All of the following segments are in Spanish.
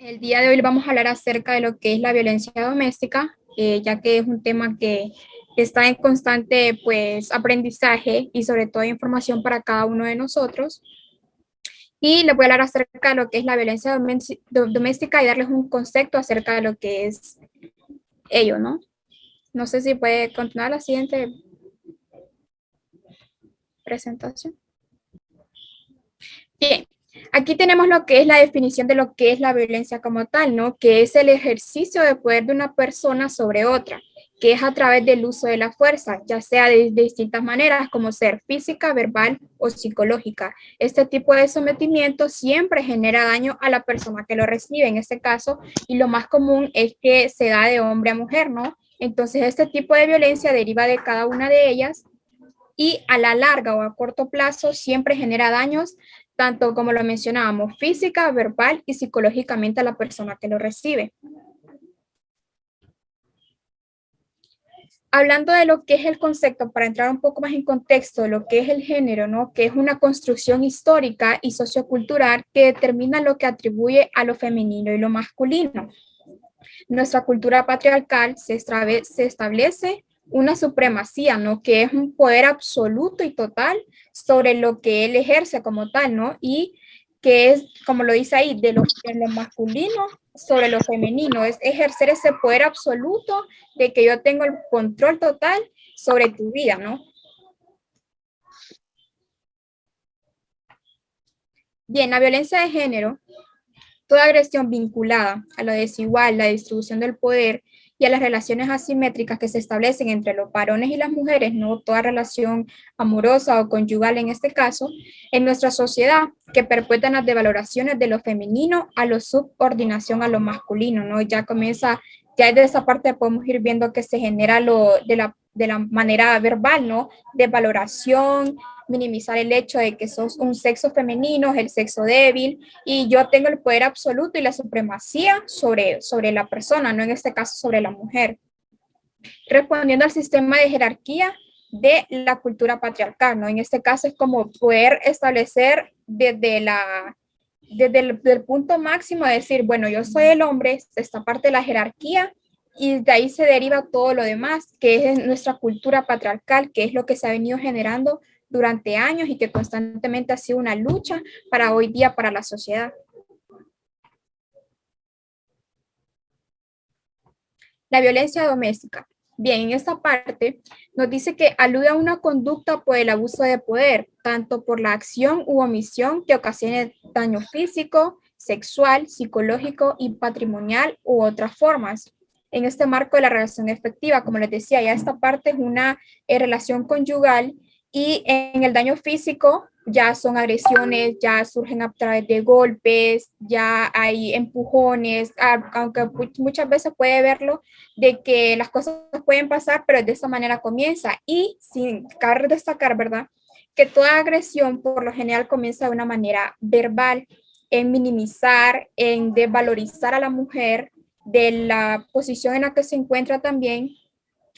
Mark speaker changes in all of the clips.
Speaker 1: El día de hoy vamos a hablar acerca de lo que es la violencia doméstica, ya que es un tema que está en constante pues aprendizaje y sobre todo información para cada uno de nosotros. Y les voy a hablar acerca de lo que es la violencia doméstica y darles un concepto acerca de lo que es ello, ¿no? No sé si puede continuar la siguiente presentación. Bien, aquí tenemos lo que es la definición de lo que es la violencia como tal, ¿no? Que es el ejercicio de poder de una persona sobre otra, que es a través del uso de la fuerza, ya sea de distintas maneras, como ser física, verbal o psicológica. Este tipo de sometimiento siempre genera daño a la persona que lo recibe, en este caso, y lo más común es que se da de hombre a mujer, ¿no? Entonces, este tipo de violencia deriva de cada una de ellas y a la larga o a corto plazo siempre genera daños, tanto como lo mencionábamos, física, verbal y psicológicamente a la persona que lo recibe. Hablando de lo que es el concepto, para entrar un poco más en contexto, lo que es el género, ¿no? Que es una construcción histórica y sociocultural que determina lo que atribuye a lo femenino y lo masculino. Nuestra cultura patriarcal se establece una supremacía, ¿no? Que es un poder absoluto y total sobre lo que él ejerce como tal, ¿no? Y que es, como lo dice ahí, de lo masculino sobre lo femenino, es ejercer ese poder absoluto de que yo tengo el control total sobre tu vida, ¿no? Bien, la violencia de género, toda agresión vinculada a lo desigual, la distribución del poder y a las relaciones asimétricas que se establecen entre los varones y las mujeres, no toda relación amorosa o conyugal en este caso, en nuestra sociedad, que perpetúan las devaloraciones de lo femenino a la subordinación a lo masculino, ¿no? Ya comienza, ya de esa parte podemos ir viendo que se genera lo de la manera verbal, ¿no? De valoración, minimizar el hecho de que sos un sexo femenino, es el sexo débil, y yo tengo el poder absoluto y la supremacía sobre la persona, no en este caso sobre la mujer. Respondiendo al sistema de jerarquía de la cultura patriarcal, ¿no? En este caso es como poder establecer desde el punto máximo de decir, bueno, yo soy el hombre, esta parte de la jerarquía, y de ahí se deriva todo lo demás, que es nuestra cultura patriarcal, que es lo que se ha venido generando durante años y que constantemente ha sido una lucha para hoy día para la sociedad. La violencia doméstica. Bien, en esta parte nos dice que alude a una conducta por el abuso de poder, tanto por la acción u omisión que ocasione daño físico, sexual, psicológico y patrimonial u otras formas. En este marco de la relación efectiva, como les decía, ya esta parte es una relación conyugal y en el daño físico ya son agresiones, ya surgen a través de golpes, ya hay empujones, aunque muchas veces puede verlo de que las cosas pueden pasar, pero de esa manera comienza. Y sin cabe destacar, ¿verdad? Que toda agresión por lo general comienza de una manera verbal, en minimizar, en desvalorizar a la mujer, de la posición en la que se encuentra también,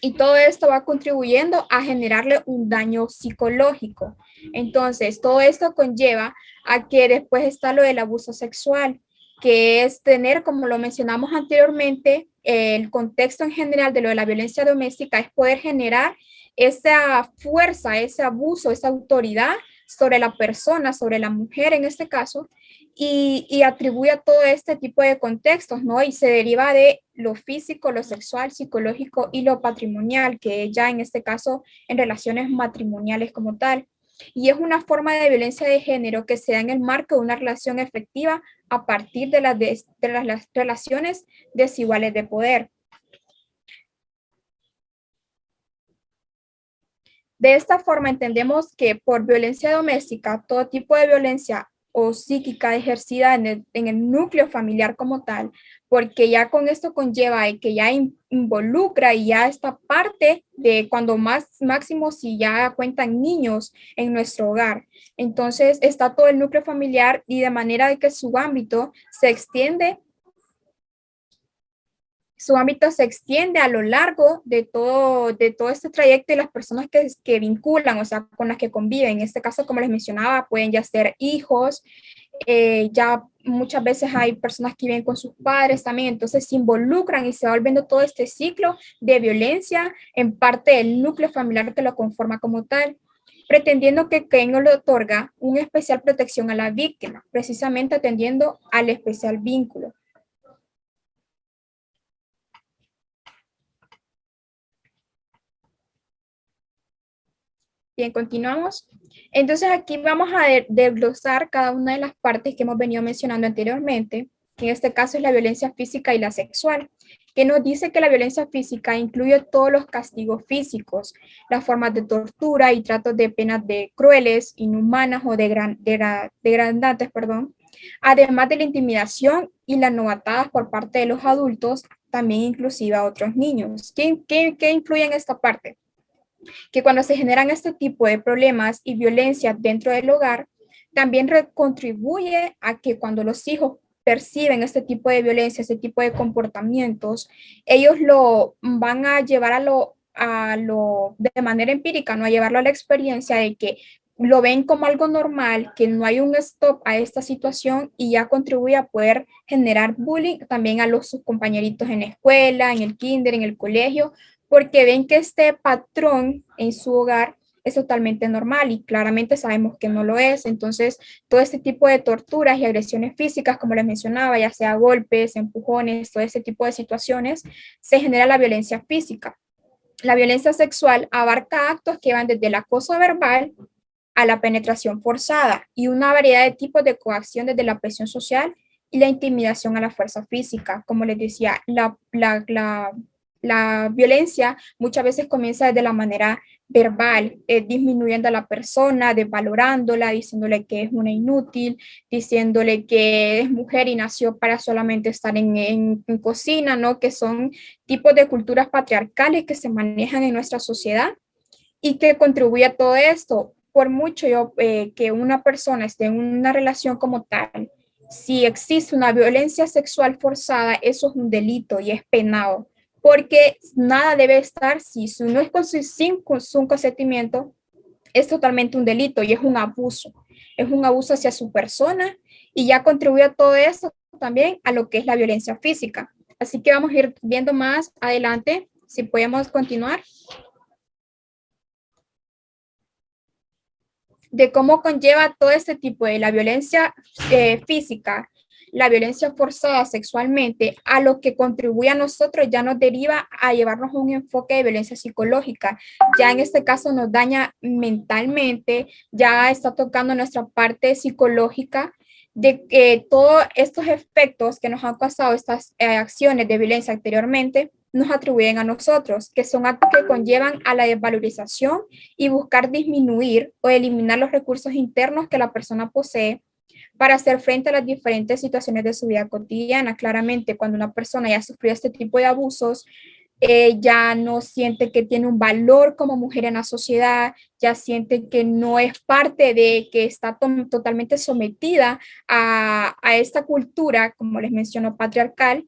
Speaker 1: y todo esto va contribuyendo a generarle un daño psicológico. Entonces, todo esto conlleva a que después está lo del abuso sexual, que es tener, como lo mencionamos anteriormente, el contexto en general de lo de la violencia doméstica es poder generar esa fuerza, ese abuso, esa autoridad sobre la persona, sobre la mujer en este caso, y atribuye a todo este tipo de contextos, ¿no? Y se deriva de lo físico, lo sexual, psicológico y lo patrimonial, que ya en este caso en relaciones matrimoniales como tal. Y es una forma de violencia de género que se da en el marco de una relación efectiva a partir de las relaciones desiguales de poder. De esta forma entendemos que por violencia doméstica, todo tipo de violencia o psíquica ejercida en el núcleo familiar como tal, porque ya con esto conlleva y que ya involucra y ya esta parte de cuando más máximo si ya cuentan niños en nuestro hogar. Entonces está todo el núcleo familiar y de manera de que su ámbito Su ámbito se extiende a lo largo de todo este trayecto y las personas que vinculan, o sea, con las que conviven. En este caso, como les mencionaba, pueden ya ser hijos, ya muchas veces hay personas que viven con sus padres también, entonces se involucran y se va volviendo todo este ciclo de violencia en parte del núcleo familiar que lo conforma como tal, pretendiendo que no le otorga una especial protección a la víctima, precisamente atendiendo al especial vínculo. Bien, continuamos. Entonces aquí vamos a desglosar cada una de las partes que hemos venido mencionando anteriormente, que en este caso es la violencia física y la sexual, que nos dice que la violencia física incluye todos los castigos físicos, las formas de tortura y tratos de penas de crueles, inhumanas o degradantes, perdón, además de la intimidación y las novatadas por parte de los adultos, también inclusive a otros niños. ¿Qué influye en esta parte? Que cuando se generan este tipo de problemas y violencia dentro del hogar, también contribuye a que cuando los hijos perciben este tipo de violencia, este tipo de comportamientos, ellos lo van a llevar a lo de manera empírica, no a llevarlo a la experiencia de que lo ven como algo normal, que no hay un stop a esta situación y ya contribuye a poder generar bullying también a sus compañeritos en la escuela, en el kinder, en el colegio, porque ven que este patrón en su hogar es totalmente normal y claramente sabemos que no lo es. Entonces, todo este tipo de torturas y agresiones físicas, como les mencionaba, ya sea golpes, empujones, todo este tipo de situaciones, se genera la violencia física. La violencia sexual abarca actos que van desde el acoso verbal a la penetración forzada y una variedad de tipos de coacción desde la presión social y la intimidación a la fuerza física. Como les decía, la violencia muchas veces comienza desde la manera verbal, disminuyendo a la persona, desvalorándola, diciéndole que es una inútil, diciéndole que es mujer y nació para solamente estar en cocina, ¿no? Que son tipos de culturas patriarcales que se manejan en nuestra sociedad y que contribuye a todo esto. Por mucho que una persona esté en una relación como tal, si existe una violencia sexual forzada, eso es un delito y es penado, porque nada debe estar, si no es con su consentimiento, es totalmente un delito y es un abuso hacia su persona y ya contribuye a todo eso también a lo que es la violencia física. Así que vamos a ir viendo más adelante, si podemos continuar, de cómo conlleva todo este tipo de la violencia física, la violencia forzada sexualmente, a lo que contribuye a nosotros, ya nos deriva a llevarnos a un enfoque de violencia psicológica. Ya en este caso nos daña mentalmente, ya está tocando nuestra parte psicológica de que todos estos efectos que nos han causado estas acciones de violencia anteriormente nos atribuyen a nosotros, que son actos que conllevan a la desvalorización y buscar disminuir o eliminar los recursos internos que la persona posee para hacer frente a las diferentes situaciones de su vida cotidiana. Claramente, cuando una persona ya sufrió este tipo de abusos, ya no siente que tiene un valor como mujer en la sociedad, ya siente que no es parte de, que está totalmente sometida a esta cultura, como les menciono, patriarcal,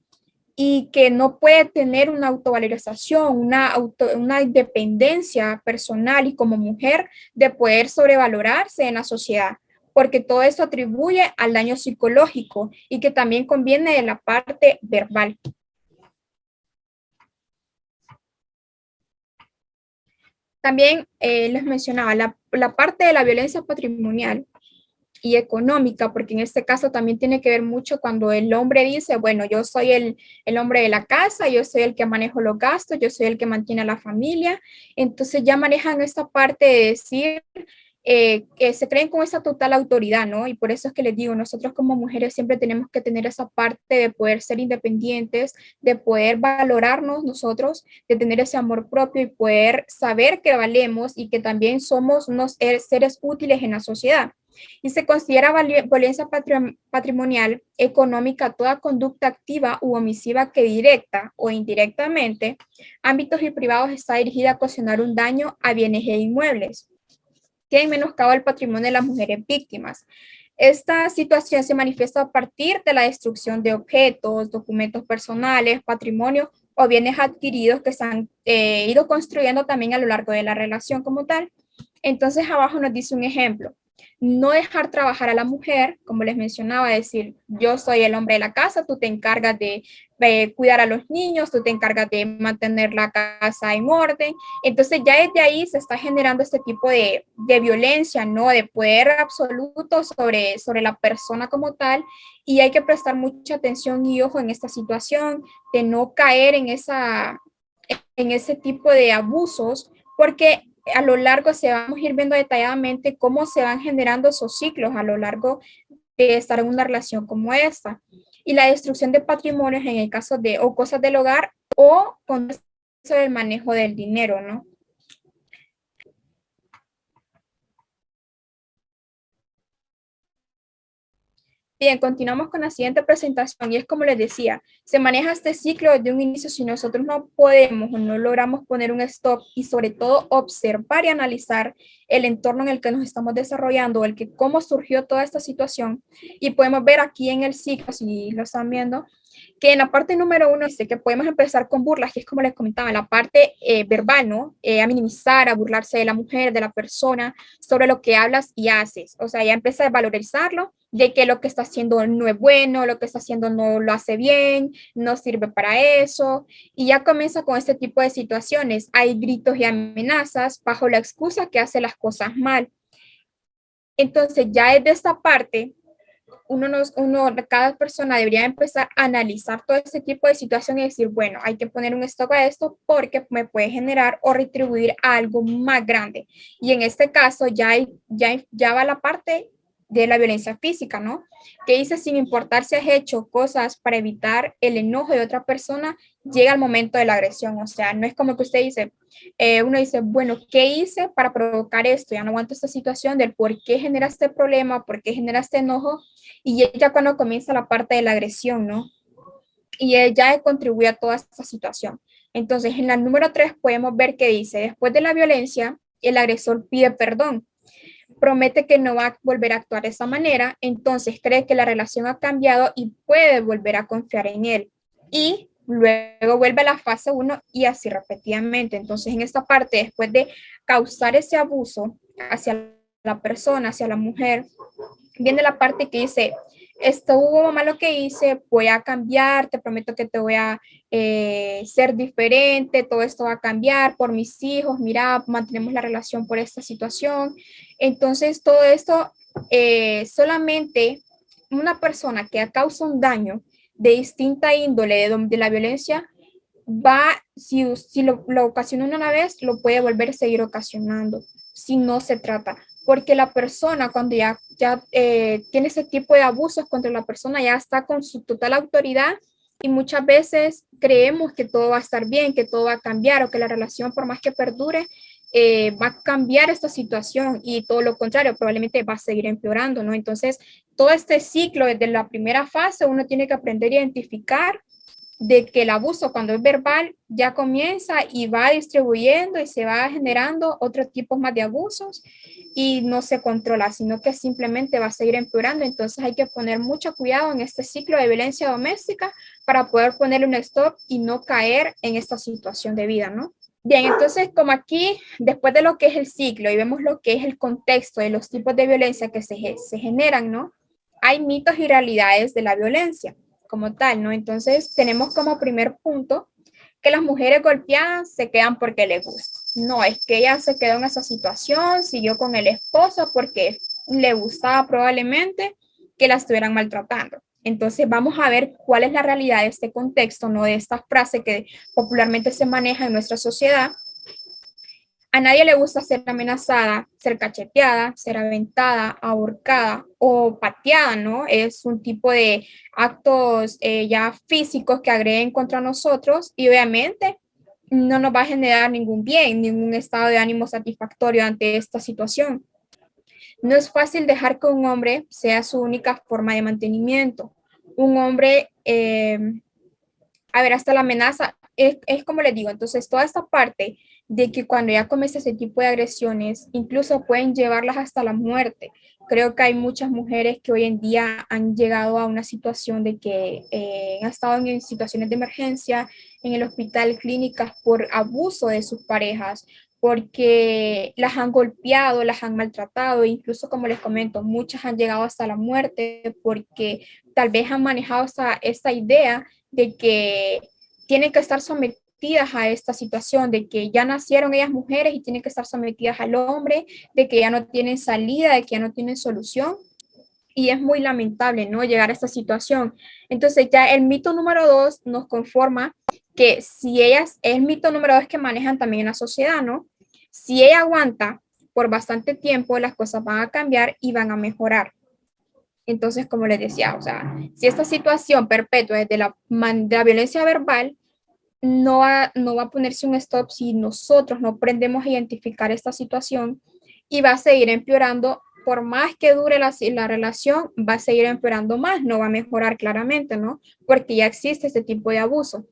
Speaker 1: y que no puede tener una autovalorización, una independencia personal y como mujer de poder sobrevalorarse en la sociedad, porque todo esto atribuye al daño psicológico y que también conviene de la parte verbal. También les mencionaba la parte de la violencia patrimonial y económica, porque en este caso también tiene que ver mucho cuando el hombre dice, bueno, yo soy el hombre de la casa, yo soy el que manejo los gastos, yo soy el que mantiene a la familia, entonces ya manejan esta parte de decir, que se creen con esa total autoridad, ¿no? Y por eso es que les digo, nosotros como mujeres siempre tenemos que tener esa parte de poder ser independientes, de poder valorarnos nosotros, de tener ese amor propio y poder saber que valemos y que también somos unos seres útiles en la sociedad. Y se considera violencia patrimonial económica toda conducta activa u omisiva que directa o indirectamente, ámbitos y privados, está dirigida a ocasionar un daño a bienes e inmuebles que en menoscabo el patrimonio de las mujeres víctimas. Esta situación se manifiesta a partir de la destrucción de objetos, documentos personales, patrimonio o bienes adquiridos que se han ido construyendo también a lo largo de la relación como tal. Entonces abajo nos dice un ejemplo. No dejar trabajar a la mujer, como les mencionaba, decir, yo soy el hombre de la casa, tú te encargas de cuidar a los niños, tú te encargas de mantener la casa en orden. Entonces ya desde ahí se está generando este tipo de violencia, ¿no? De poder absoluto sobre la persona como tal, y hay que prestar mucha atención y ojo en esta situación, de no caer en ese tipo de abusos, porque a lo largo se vamos a ir viendo detalladamente cómo se van generando esos ciclos a lo largo de estar en una relación como esta. Y la destrucción de patrimonios en el caso de o cosas del hogar o con eso del manejo del dinero, ¿no? Bien, continuamos con la siguiente presentación y es como les decía, se maneja este ciclo desde un inicio si nosotros no podemos o no logramos poner un stop y sobre todo observar y analizar el entorno en el que nos estamos desarrollando, el que cómo surgió toda esta situación y podemos ver aquí en el ciclo, si lo están viendo, que en la parte número uno dice que podemos empezar con burlas, que es como les comentaba, la parte verbal, ¿no? A minimizar, a burlarse de la mujer, de la persona, sobre lo que hablas y haces. O sea, ya empieza a valorizarlo, de que lo que está haciendo no es bueno, lo que está haciendo no lo hace bien, no sirve para eso. Y ya comienza con este tipo de situaciones. Hay gritos y amenazas bajo la excusa que hace las cosas mal. Entonces, ya desde esta parte, cada persona debería empezar a analizar todo este tipo de situación y decir, bueno, hay que poner un stop a esto porque me puede generar o retribuir a algo más grande. Y en este caso ya va la parte de la violencia física, ¿no? Que dice, sin importar si has hecho cosas para evitar el enojo de otra persona, llega el momento de la agresión. O sea, no es como que usted dice, uno dice, bueno, ¿qué hice para provocar esto? Ya no aguanto esta situación del por qué genera este problema, por qué genera este enojo, y ella cuando comienza la parte de la agresión, ¿no? Y ella contribuye a toda esta situación. Entonces, en la número 3 podemos ver que dice, después de la violencia, el agresor pide perdón, promete que no va a volver a actuar de esa manera, entonces cree que la relación ha cambiado y puede volver a confiar en él. Y luego vuelve a la fase uno y así repetidamente. Entonces, en esta parte, después de causar ese abuso hacia la persona, hacia la mujer, viene la parte que dice, esto hubo malo que hice, voy a cambiar, te prometo que te voy a ser diferente, todo esto va a cambiar por mis hijos, mira, mantenemos la relación por esta situación. Entonces, todo esto solamente una persona que causa un daño de distinta índole de la violencia va, si lo ocasiona una vez, lo puede volver a seguir ocasionando si no se trata. Porque la persona cuando ya tiene ese tipo de abusos contra la persona ya está con su total autoridad y muchas veces creemos que todo va a estar bien, que todo va a cambiar o que la relación por más que perdure va a cambiar esta situación y todo lo contrario, probablemente va a seguir empeorando, ¿no? Entonces, todo este ciclo desde la primera fase uno tiene que aprender a identificar de que el abuso cuando es verbal ya comienza y va distribuyendo y se va generando otros tipos más de abusos y no se controla, sino que simplemente va a seguir empeorando. Entonces hay que poner mucho cuidado en este ciclo de violencia doméstica para poder ponerle un stop y no caer en esta situación de vida, ¿no? Bien, entonces como aquí, después de lo que es el ciclo y vemos lo que es el contexto de los tipos de violencia que se generan, ¿no? Hay mitos y realidades de la violencia como tal, ¿no? Entonces tenemos como primer punto que las mujeres golpeadas se quedan porque les gusta. No, es que ella se quedó en esa situación, siguió con el esposo porque le gustaba probablemente que la estuvieran maltratando. Entonces vamos a ver cuál es la realidad de este contexto, no de esta frase que popularmente se maneja en nuestra sociedad. A nadie le gusta ser amenazada, ser cacheteada, ser aventada, ahorcada o pateada, ¿no? Es un tipo de actos ya físicos que agreden contra nosotros y obviamente no nos va a generar ningún bien, ningún estado de ánimo satisfactorio ante esta situación. No es fácil dejar que un hombre sea su única forma de mantenimiento. Un hombre a ver, hasta la amenaza, es como les digo, entonces toda esta parte de que cuando ya comienza ese tipo de agresiones, incluso pueden llevarlas hasta la muerte, Creo que hay muchas mujeres que hoy en día han llegado a una situación de que han estado en situaciones de emergencia en el hospital, clínicas por abuso de sus parejas, porque las han golpeado, las han maltratado, e incluso como les comento, muchas han llegado hasta la muerte porque tal vez han manejado esta idea de que tienen que estar sometidas a esta situación, de que ya nacieron ellas mujeres y tienen que estar sometidas al hombre, de que ya no tienen salida, de que ya no tienen solución. Y es muy lamentable, ¿no? Llegar a esta situación. Entonces ya el mito número 2 nos conforma que si ellas, es el mito número 2 que manejan también en la sociedad, ¿no? Si ella aguanta por bastante tiempo, las cosas van a cambiar y van a mejorar. Entonces, como les decía, o sea, si esta situación perpetua desde de la violencia verbal no va a ponerse un stop si nosotros no aprendemos a identificar esta situación y va a seguir empeorando. Por más que dure la relación, va a seguir empeorando más, no va a mejorar claramente, ¿no? Porque ya existe este tipo de abuso.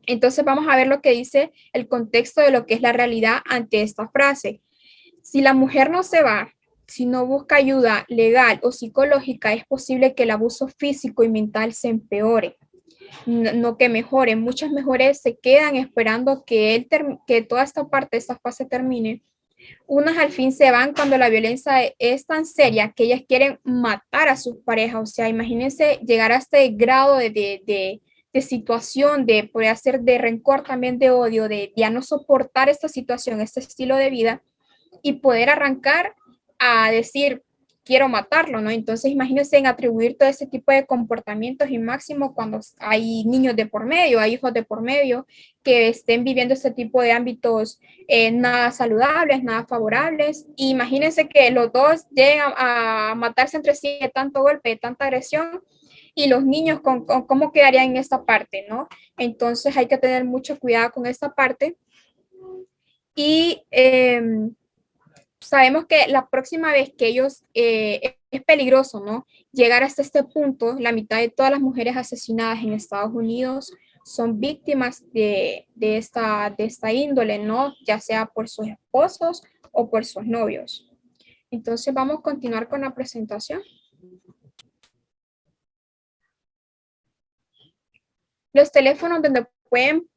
Speaker 1: Entonces vamos a ver lo que dice el contexto de lo que es la realidad ante esta frase. Si la mujer no se va, si no busca ayuda legal o psicológica, es posible que el abuso físico y mental se empeore, no que mejoren. Muchas mejores se quedan esperando que toda esta parte, esta fase termine. Unas al fin se van cuando la violencia es tan seria que ellas quieren matar a sus parejas. O sea, imagínense llegar a este grado de situación, de poder hacer de rencor, también de odio, de ya no soportar esta situación, este estilo de vida y poder arrancar a decir, quiero matarlo, ¿no? Entonces, imagínense en atribuir todo ese tipo de comportamientos y máximo cuando hay niños de por medio, hay hijos de por medio que estén viviendo este tipo de ámbitos nada saludables, nada favorables. Y imagínense que los dos llegan a matarse entre sí de tanto golpe, de tanta agresión, y los niños con cómo quedarían en esta parte, ¿no? Entonces hay que tener mucho cuidado con esta parte. Y sabemos que la próxima vez que ellos, es peligroso, ¿no? Llegar hasta este punto, la mitad de todas las mujeres asesinadas en Estados Unidos son víctimas de esta índole, ¿no? Ya sea por sus esposos o por sus novios. Entonces vamos a continuar con la presentación. Los teléfonos donde pueden,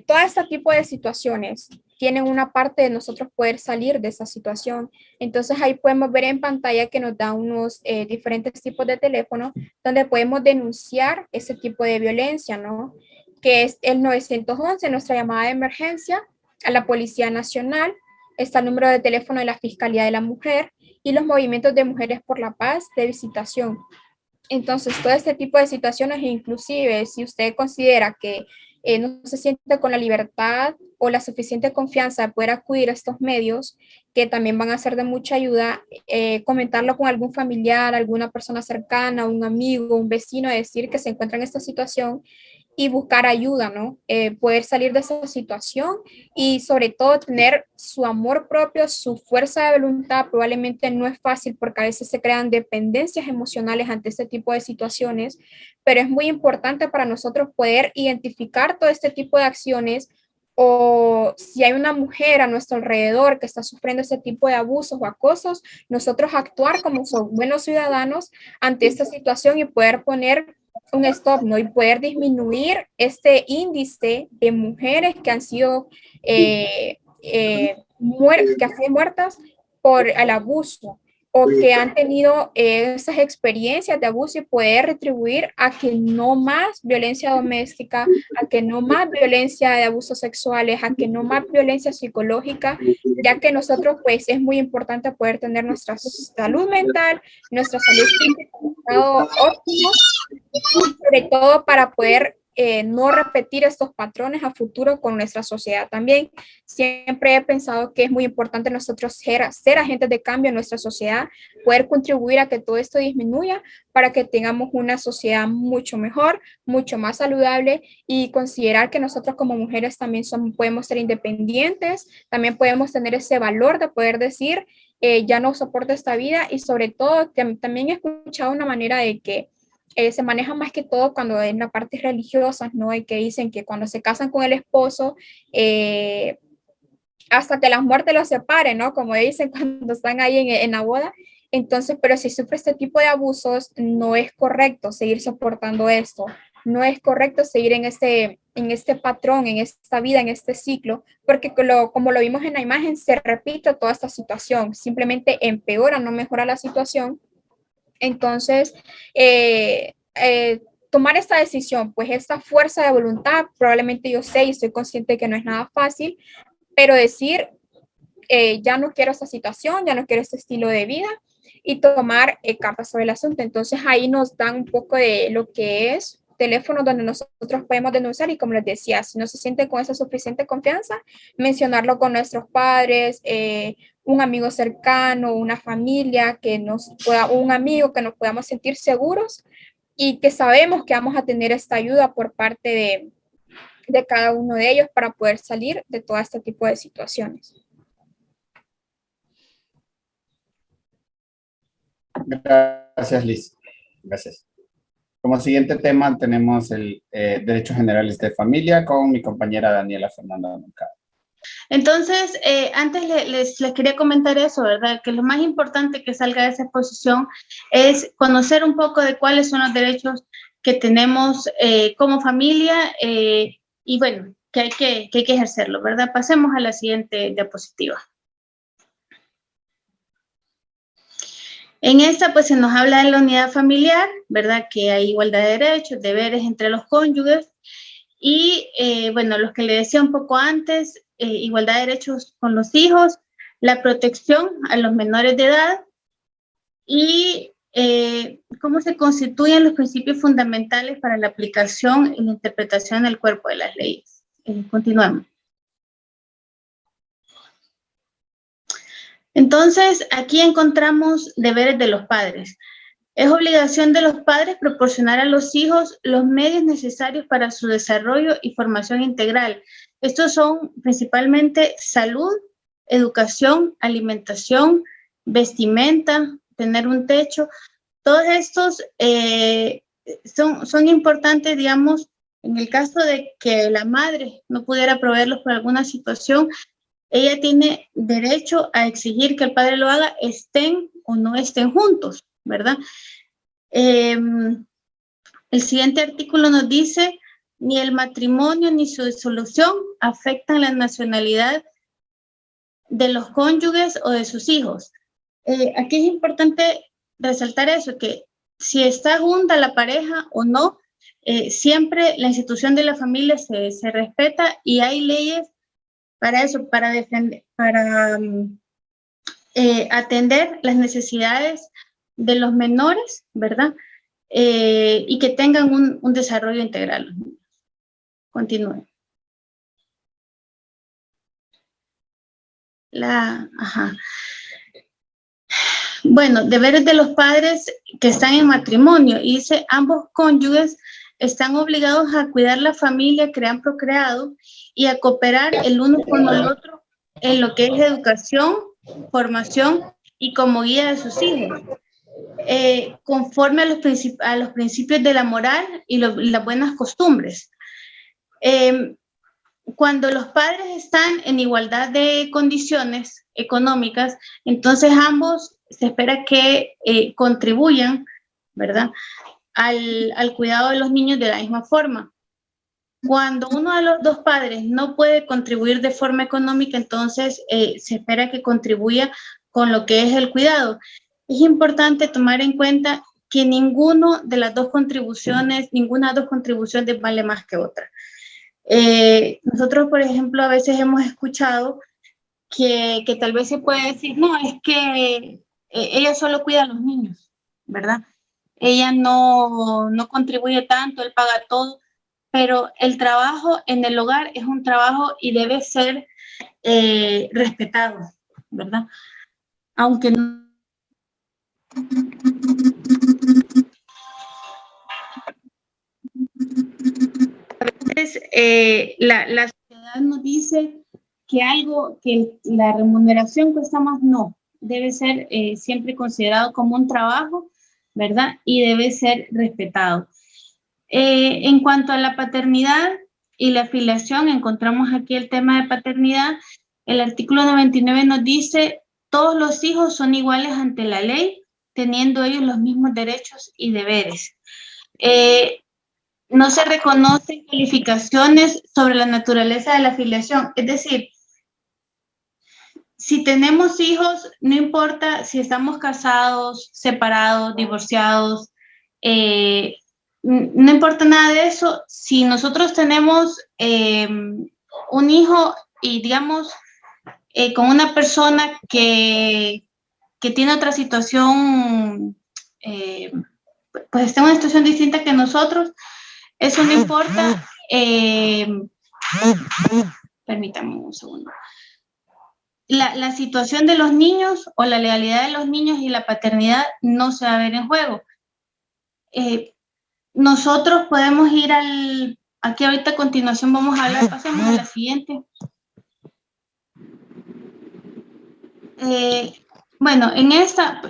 Speaker 1: todo este tipo de situaciones tienen una parte de nosotros poder salir de esa situación. Entonces ahí podemos ver en pantalla que nos da unos diferentes tipos de teléfono donde podemos denunciar ese tipo de violencia, ¿no? Que es el 911, nuestra llamada de emergencia, a la Policía Nacional, está el número de teléfono de la Fiscalía de la Mujer y los movimientos de Mujeres por la Paz de visitación. Entonces, todo este tipo de situaciones, inclusive si usted considera que no se siente con la libertad o la suficiente confianza de poder acudir a estos medios, que también van a ser de mucha ayuda, comentarlo con algún familiar, alguna persona cercana, un amigo, un vecino, decir que se encuentra en esta situación y buscar ayuda, ¿no? Poder salir de esa situación y sobre todo tener su amor propio, su fuerza de voluntad. Probablemente no es fácil porque a veces se crean dependencias emocionales ante este tipo de situaciones, pero es muy importante para nosotros poder identificar todo este tipo de acciones, o si hay una mujer a nuestro alrededor que está sufriendo ese tipo de abusos o acosos, nosotros actuar como buenos ciudadanos ante esta situación y poder poner un stop, ¿no? Y poder disminuir este índice de mujeres que han sido, que han sido muertas por el abuso o que han tenido esas experiencias de abuso, y poder retribuir a que no más violencia doméstica, a que no más violencia de abusos sexuales, a que no más violencia psicológica, ya que nosotros pues es muy importante poder tener nuestra salud mental, nuestra salud física en estado óptimo, sobre todo para poder no repetir estos patrones a futuro con nuestra sociedad también. Siempre he pensado que es muy importante nosotros ser agentes de cambio en nuestra sociedad, poder contribuir a que todo esto disminuya para que tengamos una sociedad mucho mejor, mucho más saludable, y considerar que nosotros como mujeres también podemos ser independientes, también podemos tener ese valor de poder decir, ya no soporto esta vida. Y sobre todo, también he escuchado una manera de que se maneja más que todo cuando en la parte religiosa, ¿no? Y que dicen que cuando se casan con el esposo, hasta que la muerte los separe, ¿no? Como dicen cuando están ahí en la boda, Entonces, pero si sufre este tipo de abusos, no es correcto seguir soportando esto. No es correcto seguir en este patrón, en esta vida, en este ciclo, porque como lo vimos en la imagen, se repite toda esta situación, simplemente empeora, no mejora la situación. Entonces, tomar esta decisión, pues esta fuerza de voluntad, probablemente yo sé y estoy consciente que no es nada fácil, pero decir, ya no quiero esta situación, ya no quiero este estilo de vida y tomar cartas sobre el asunto. Entonces ahí nos dan un poco de lo que es teléfono donde nosotros podemos denunciar y como les decía, si no se siente con esa suficiente confianza, mencionarlo con nuestros padres, un amigo cercano, una familia que nos pueda, un amigo que nos podamos sentir seguros y que sabemos que vamos a tener esta ayuda por parte de cada uno de ellos para poder salir de todo este tipo de situaciones.
Speaker 2: Gracias, Liz. Gracias. Como siguiente tema tenemos el Derechos Generales de Familia con mi compañera Daniela Fernanda Moncada.
Speaker 3: Entonces, antes les quería comentar eso, ¿verdad? Que lo más importante que salga de esa exposición es conocer un poco de cuáles son los derechos que tenemos como familia y bueno, que hay que ejercerlo, ¿verdad? Pasemos a la siguiente diapositiva. En esta, pues, se nos habla de la unidad familiar, ¿verdad? Que hay igualdad de derechos, deberes entre los cónyuges y, bueno, los que le decía un poco antes, igualdad de derechos con los hijos, la protección a los menores de edad y cómo se constituyen los principios fundamentales para la aplicación y la interpretación del cuerpo de las leyes. Continuamos. Entonces, aquí encontramos deberes de los padres. Es obligación de los padres proporcionar a los hijos los medios necesarios para su desarrollo y formación integral. Estos son principalmente salud, educación, alimentación, vestimenta, tener un techo. Todos estos son importantes, digamos, en el caso de que la madre no pudiera proveerlos por alguna situación, ella tiene derecho a exigir que el padre lo haga, estén o no estén juntos, ¿verdad? El siguiente artículo nos dice, ni el matrimonio ni su disolución afectan la nacionalidad de los cónyuges o de sus hijos. Aquí es importante resaltar eso, que si está junta la pareja o no, siempre la institución de la familia se respeta y hay leyes para eso, para defender, para atender las necesidades de los menores, ¿verdad? Y que tengan un desarrollo integral. Continúe. Bueno, deberes de los padres que están en matrimonio. Y dice, ambos cónyuges están obligados a cuidar la familia que han procreado y a cooperar el uno con el otro en lo que es educación, formación y como guía de sus hijos, conforme a los principios de la moral y las buenas costumbres. Cuando los padres están en igualdad de condiciones económicas, entonces ambos se espera que contribuyan, ¿verdad?, al cuidado de los niños de la misma forma. Cuando uno de los dos padres no puede contribuir de forma económica, entonces se espera que contribuya con lo que es el cuidado. Es importante tomar en cuenta que ninguna de las dos contribuciones vale más que otra. Nosotros, por ejemplo, a veces hemos escuchado que tal vez se puede decir, no, es que ella solo cuida a los niños, ¿verdad? Ella no contribuye tanto, él paga todo, pero el trabajo en el hogar es un trabajo y debe ser respetado, ¿verdad? Aunque no... A veces la sociedad nos dice que la remuneración cuesta más, no, debe ser siempre considerado como un trabajo, ¿verdad? Y debe ser respetado. En cuanto a la paternidad y la filiación, encontramos aquí el tema de paternidad. El artículo 99 nos dice, todos los hijos son iguales ante la ley teniendo ellos los mismos derechos y deberes. No se reconocen calificaciones sobre la naturaleza de la filiación, es decir, si tenemos hijos, no importa si estamos casados, separados, divorciados, no importa nada de eso. Si nosotros tenemos un hijo y digamos con una persona que tiene otra situación, pues está en una situación distinta que nosotros, eso no importa. Permítame un segundo. La situación de los niños o la legalidad de los niños y la paternidad no se va a ver en juego. Nosotros podemos ir aquí ahorita a continuación vamos a hablar, pasemos a la siguiente. Bueno, en esta,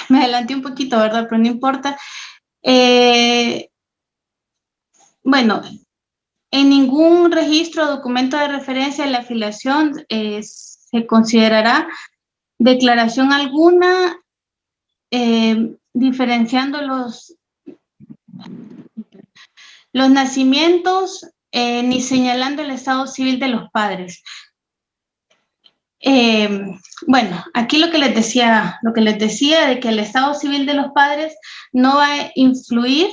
Speaker 3: me adelanté un poquito, ¿verdad? Pero no importa. Bueno, en ningún registro o documento de referencia de la afiliación se considerará declaración alguna diferenciando los nacimientos ni señalando el estado civil de los padres. Bueno, aquí lo que les decía de que el estado civil de los padres no va a influir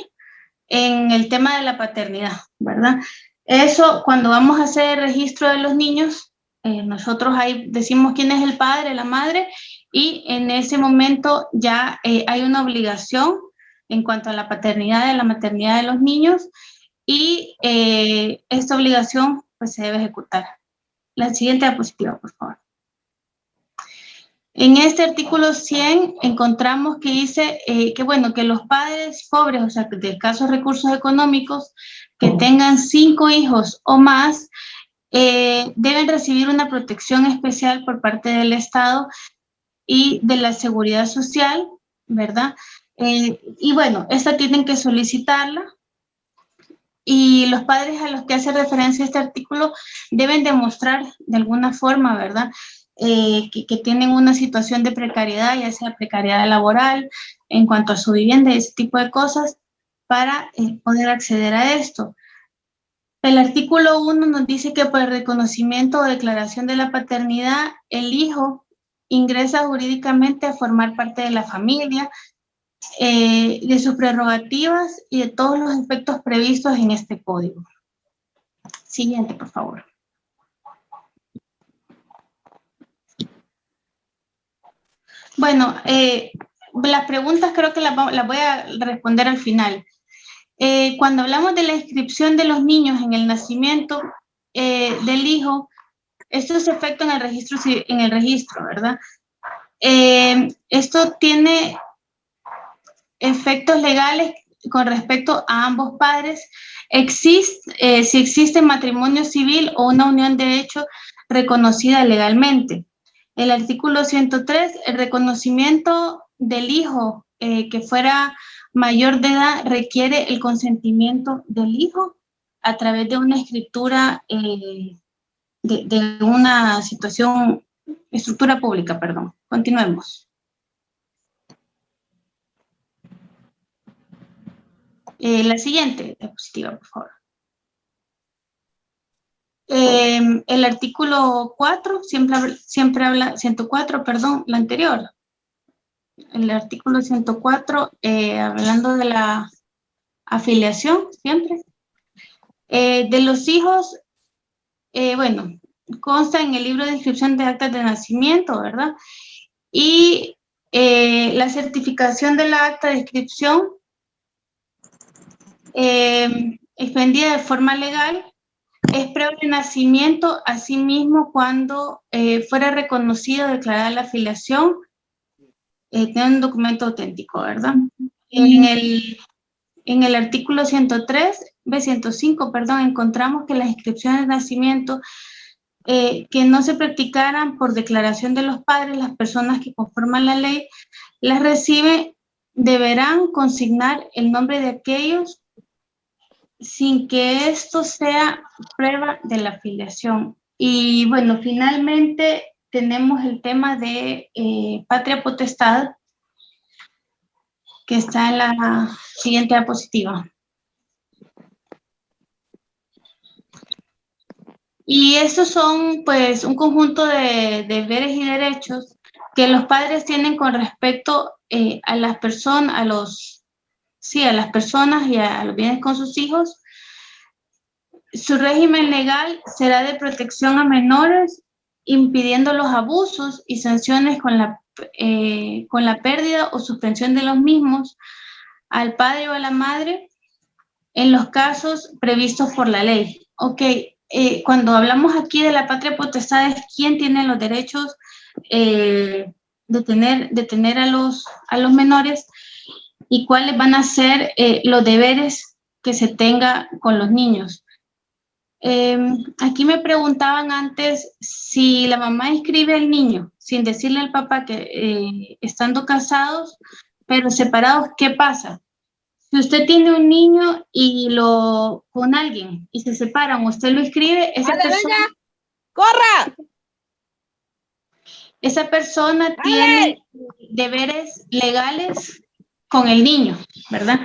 Speaker 3: en el tema de la paternidad, ¿verdad? Eso, cuando vamos a hacer el registro de los niños, nosotros ahí decimos quién es el padre, la madre, y en ese momento ya hay una obligación en cuanto a la paternidad y la maternidad de los niños, y esta obligación pues se debe ejecutar. La siguiente diapositiva, por favor. En este artículo 100 encontramos que dice que, bueno, que los padres pobres, o sea, de escasos recursos económicos, que tengan 5 hijos o más, deben recibir una protección especial por parte del Estado y de la Seguridad Social, ¿verdad? Y bueno, esta tienen que solicitarla. Y los padres a los que hace referencia este artículo deben demostrar de alguna forma, ¿verdad?, que tienen una situación de precariedad, ya sea precariedad laboral, en cuanto a su vivienda y ese tipo de cosas, para poder acceder a esto. El artículo 1 nos dice que por el reconocimiento o declaración de la paternidad, el hijo ingresa jurídicamente a formar parte de la familia, de sus prerrogativas y de todos los aspectos previstos en este código. Siguiente, por favor. Bueno, las preguntas creo que las voy a responder al final. Cuando hablamos de la inscripción de los niños en el nacimiento del hijo, esto se efectúa en el registro, ¿verdad? Esto tiene efectos legales con respecto a ambos padres. Si existe matrimonio civil o una unión de hecho reconocida legalmente. El artículo 103, el reconocimiento del hijo que fuera mayor de edad requiere el consentimiento del hijo a través de una escritura de una estructura pública, perdón. Continuemos. La siguiente diapositiva, por favor. El artículo 4 siempre habla, 104, perdón, la anterior. El artículo 104, hablando de la afiliación, siempre. De los hijos, bueno, consta en el libro de inscripción de actas de nacimiento, ¿verdad? Y la certificación de la acta de inscripción expendida de forma legal es previo de nacimiento, asimismo cuando fuera reconocido o declarada la afiliación, tiene un documento auténtico, ¿verdad? En el artículo 105, perdón, encontramos que las inscripciones de nacimiento que no se practicaran por declaración de los padres, las personas que conforman la ley, las reciben, deberán consignar el nombre de aquellos sin que esto sea prueba de la afiliación. Y bueno, finalmente tenemos el tema de patria potestad, que está en la siguiente diapositiva. Y estos son, pues, un conjunto de deberes y derechos que los padres tienen con respecto a las personas, a las personas y a los bienes con sus hijos. Su régimen legal será de protección a menores, impidiendo los abusos y sanciones con la pérdida o suspensión de los mismos al padre o a la madre en los casos previstos por la ley. Ok, cuando hablamos aquí de la patria potestad, es quién tiene los derechos de tener a los menores y cuáles van a ser los deberes que se tenga con los niños. Aquí me preguntaban antes si la mamá inscribe al niño sin decirle al papá que estando casados pero separados, ¿qué pasa? Si usted tiene un niño con alguien y se separan, usted lo inscribe,
Speaker 4: ¡Corra!
Speaker 3: Esa persona tiene deberes legales con el niño, ¿verdad?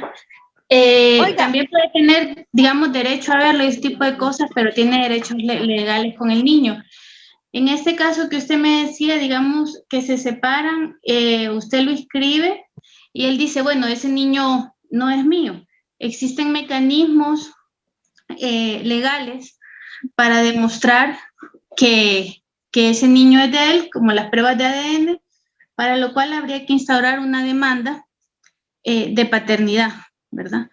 Speaker 3: También puede tener, digamos, derecho a verlo, ese tipo de cosas, pero tiene derechos legales con el niño. En este caso que usted me decía, digamos, que se separan, usted lo inscribe y él dice, bueno, ese niño no es mío. Existen mecanismos legales para demostrar que ese niño es de él, como las pruebas de ADN, para lo cual habría que instaurar una demanda de paternidad, ¿verdad?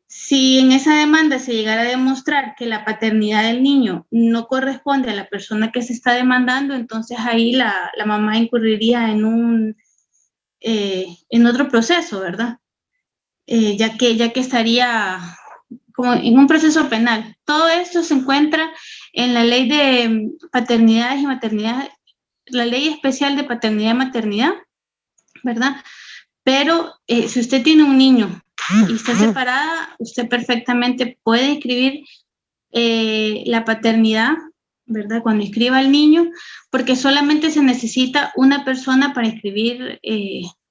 Speaker 3: Si en esa demanda se llegara a demostrar que la paternidad del niño no corresponde a la persona que se está demandando, entonces ahí la mamá incurriría en otro proceso, ¿verdad? Ya que estaría como en un proceso penal. Todo esto se encuentra en la ley de paternidades y maternidades, la ley especial de paternidad y maternidad, ¿verdad? Pero si usted tiene un niño y está separada, usted perfectamente puede inscribir la paternidad, ¿verdad? Cuando inscriba al niño, porque solamente se necesita una persona para inscribir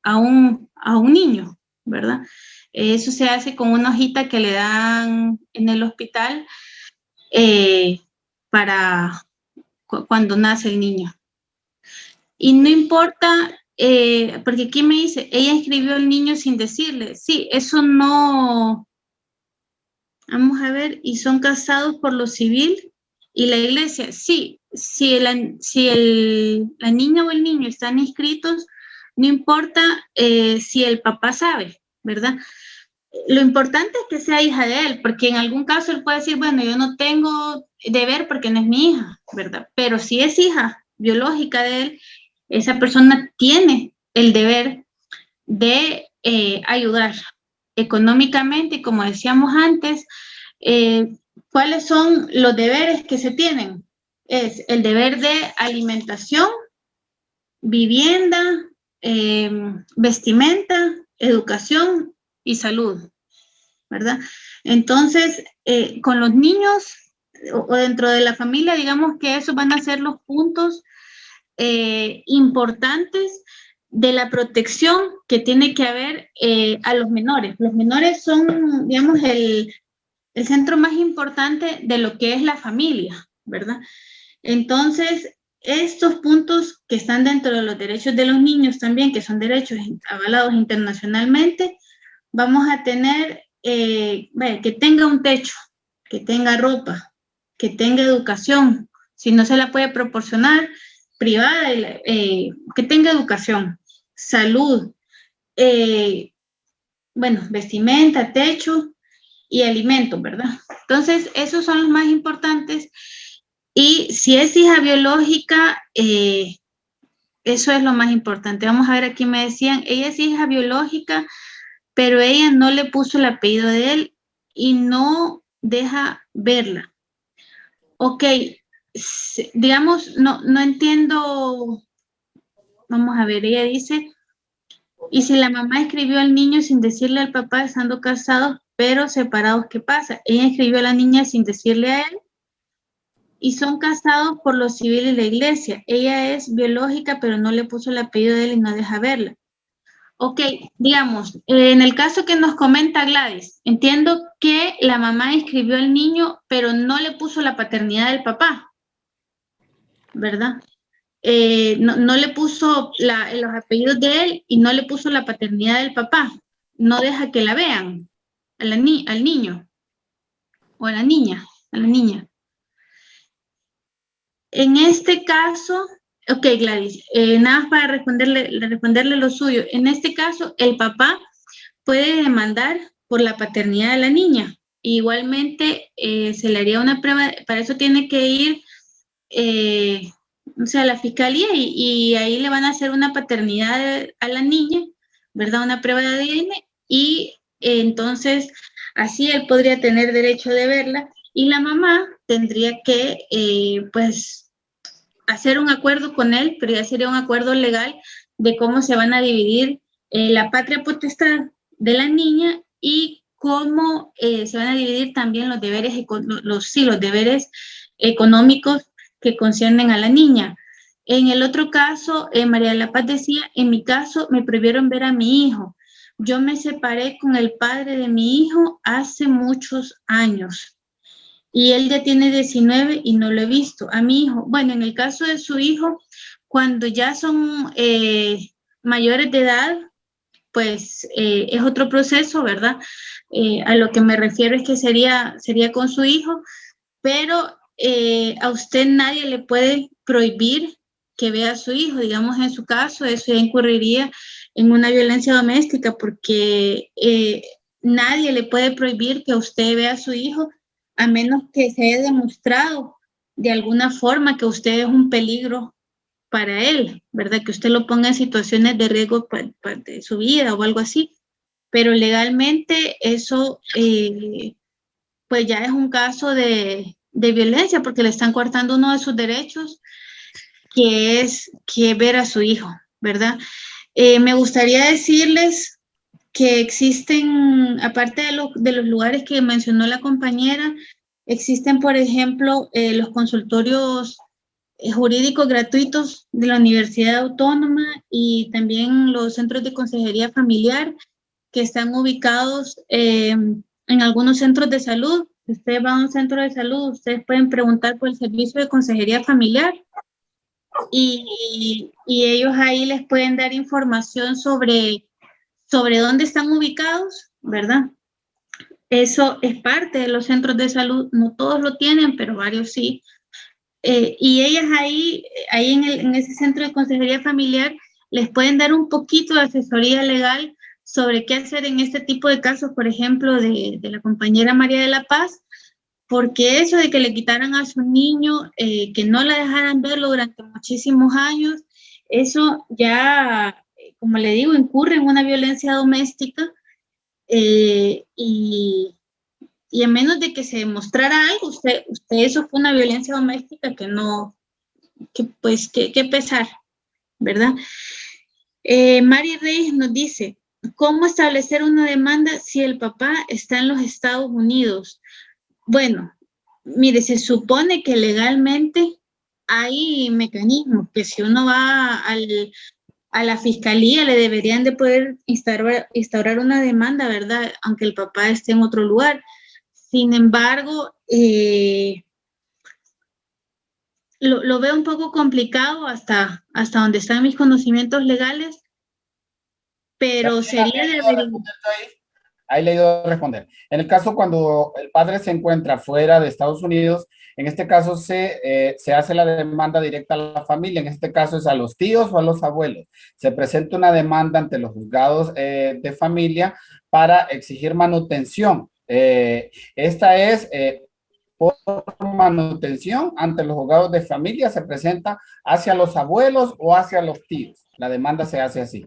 Speaker 3: a un niño, ¿verdad? Eso se hace con una hojita que le dan en el hospital para cuando nace el niño. Y no importa, porque aquí me dice, ella inscribió al niño sin decirle. Sí, eso no. Vamos a ver, y son casados por lo civil y la iglesia. Sí, si la niña o el niño están inscritos, no importa si el papá sabe, ¿verdad? Lo importante es que sea hija de él, porque en algún caso él puede decir, bueno, yo no tengo deber porque no es mi hija, ¿verdad? Pero si es hija biológica de él, esa persona tiene el deber de ayudar económicamente, y como decíamos antes, ¿cuáles son los deberes que se tienen? Es el deber de alimentación, vivienda, vestimenta, educación y salud, ¿verdad? Entonces, con los niños o dentro de la familia, digamos que esos van a ser los puntos importantes de la protección que tiene que haber a los menores. Los menores son, digamos, el centro más importante de lo que es la familia, ¿verdad? Entonces, estos puntos que están dentro de los derechos de los niños también, que son derechos avalados internacionalmente, vamos a tener que tenga un techo, que tenga ropa, que tenga educación, si no se la puede proporcionar, privada, que tenga educación, salud, vestimenta, techo y alimentos, ¿verdad? Entonces, esos son los más importantes. Y si es hija biológica, eso es lo más importante. Vamos a ver, aquí me decían, ella es hija biológica, pero ella no le puso el apellido de él y no deja verla. Ok, digamos, no entiendo. Vamos a ver, ella dice, y si la mamá escribió al niño sin decirle al papá estando casados, pero separados, ¿qué pasa? Ella escribió a la niña sin decirle a él y son casados por lo civil y la iglesia. Ella es biológica, pero no le puso el apellido de él y no deja verla. Ok, digamos, en el caso que nos comenta Gladys, entiendo que la mamá inscribió al niño, pero no le puso la paternidad del papá, ¿verdad? No le puso los apellidos de él y no le puso la paternidad del papá. No deja que la vean al niño o a la niña. En este caso, ok, Gladys, nada más para responderle lo suyo. En este caso, el papá puede demandar por la paternidad de la niña. Igualmente, se le haría una prueba, para eso tiene que ir a la fiscalía y ahí le van a hacer una paternidad a la niña, ¿verdad? Una prueba de ADN y entonces así él podría tener derecho de verla y la mamá tendría que, pues, hacer un acuerdo con él, pero ya sería un acuerdo legal de cómo se van a dividir la patria potestad de la niña y cómo se van a dividir también los deberes, los deberes económicos que conciernen a la niña. En el otro caso, María de la Paz decía, en mi caso me prohibieron ver a mi hijo. Yo me separé con el padre de mi hijo hace muchos años y él ya tiene 19 y no lo he visto. A mi hijo, bueno, en el caso de su hijo, cuando ya son mayores de edad, pues es otro proceso, ¿verdad? A lo que me refiero es que sería con su hijo, pero a usted nadie le puede prohibir que vea a su hijo. Digamos, en su caso, eso ya incurriría en una violencia doméstica porque nadie le puede prohibir que usted vea a su hijo a menos que se haya demostrado de alguna forma que usted es un peligro para él, ¿verdad? Que usted lo ponga en situaciones de riesgo de su vida o algo así. Pero legalmente eso, pues ya es un caso de violencia porque le están cortando uno de sus derechos, que es ver a su hijo, ¿verdad? Me gustaría decirles que existen, aparte de los lugares que mencionó la compañera, existen, por ejemplo, los consultorios jurídicos gratuitos de la Universidad Autónoma y también los centros de consejería familiar que están ubicados en algunos centros de salud. Si ustedes van a un centro de salud, ustedes pueden preguntar por el servicio de consejería familiar y ellos ahí les pueden dar información sobre dónde están ubicados, ¿verdad? Eso es parte de los centros de salud, no todos lo tienen, pero varios sí. Y ellas ahí en ese centro de consejería familiar les pueden dar un poquito de asesoría legal sobre qué hacer en este tipo de casos, por ejemplo, de la compañera María de la Paz, porque eso de que le quitaran a su niño, que no la dejaran verlo durante muchísimos años, eso ya, como le digo, incurre en una violencia doméstica y a menos de que se demostrara algo, usted eso fue una violencia doméstica que pesar, ¿verdad? Mari Reyes nos dice, ¿cómo establecer una demanda si el papá está en los Estados Unidos? Bueno, mire, se supone que legalmente hay mecanismos que si uno va a la fiscalía le deberían de poder instaurar una demanda, ¿verdad? Aunque el papá esté en otro lugar. Sin embargo, lo veo un poco complicado hasta donde están mis conocimientos legales, pero sería de averiguar.
Speaker 2: Ahí le he ido a responder. En el caso cuando el padre se encuentra fuera de Estados Unidos, en este caso se hace la demanda directa a la familia, en este caso es a los tíos o a los abuelos. Se presenta una demanda ante los juzgados de familia para exigir manutención. Esta es por manutención ante los juzgados de familia, se presenta hacia los abuelos o hacia los tíos. La demanda se hace así.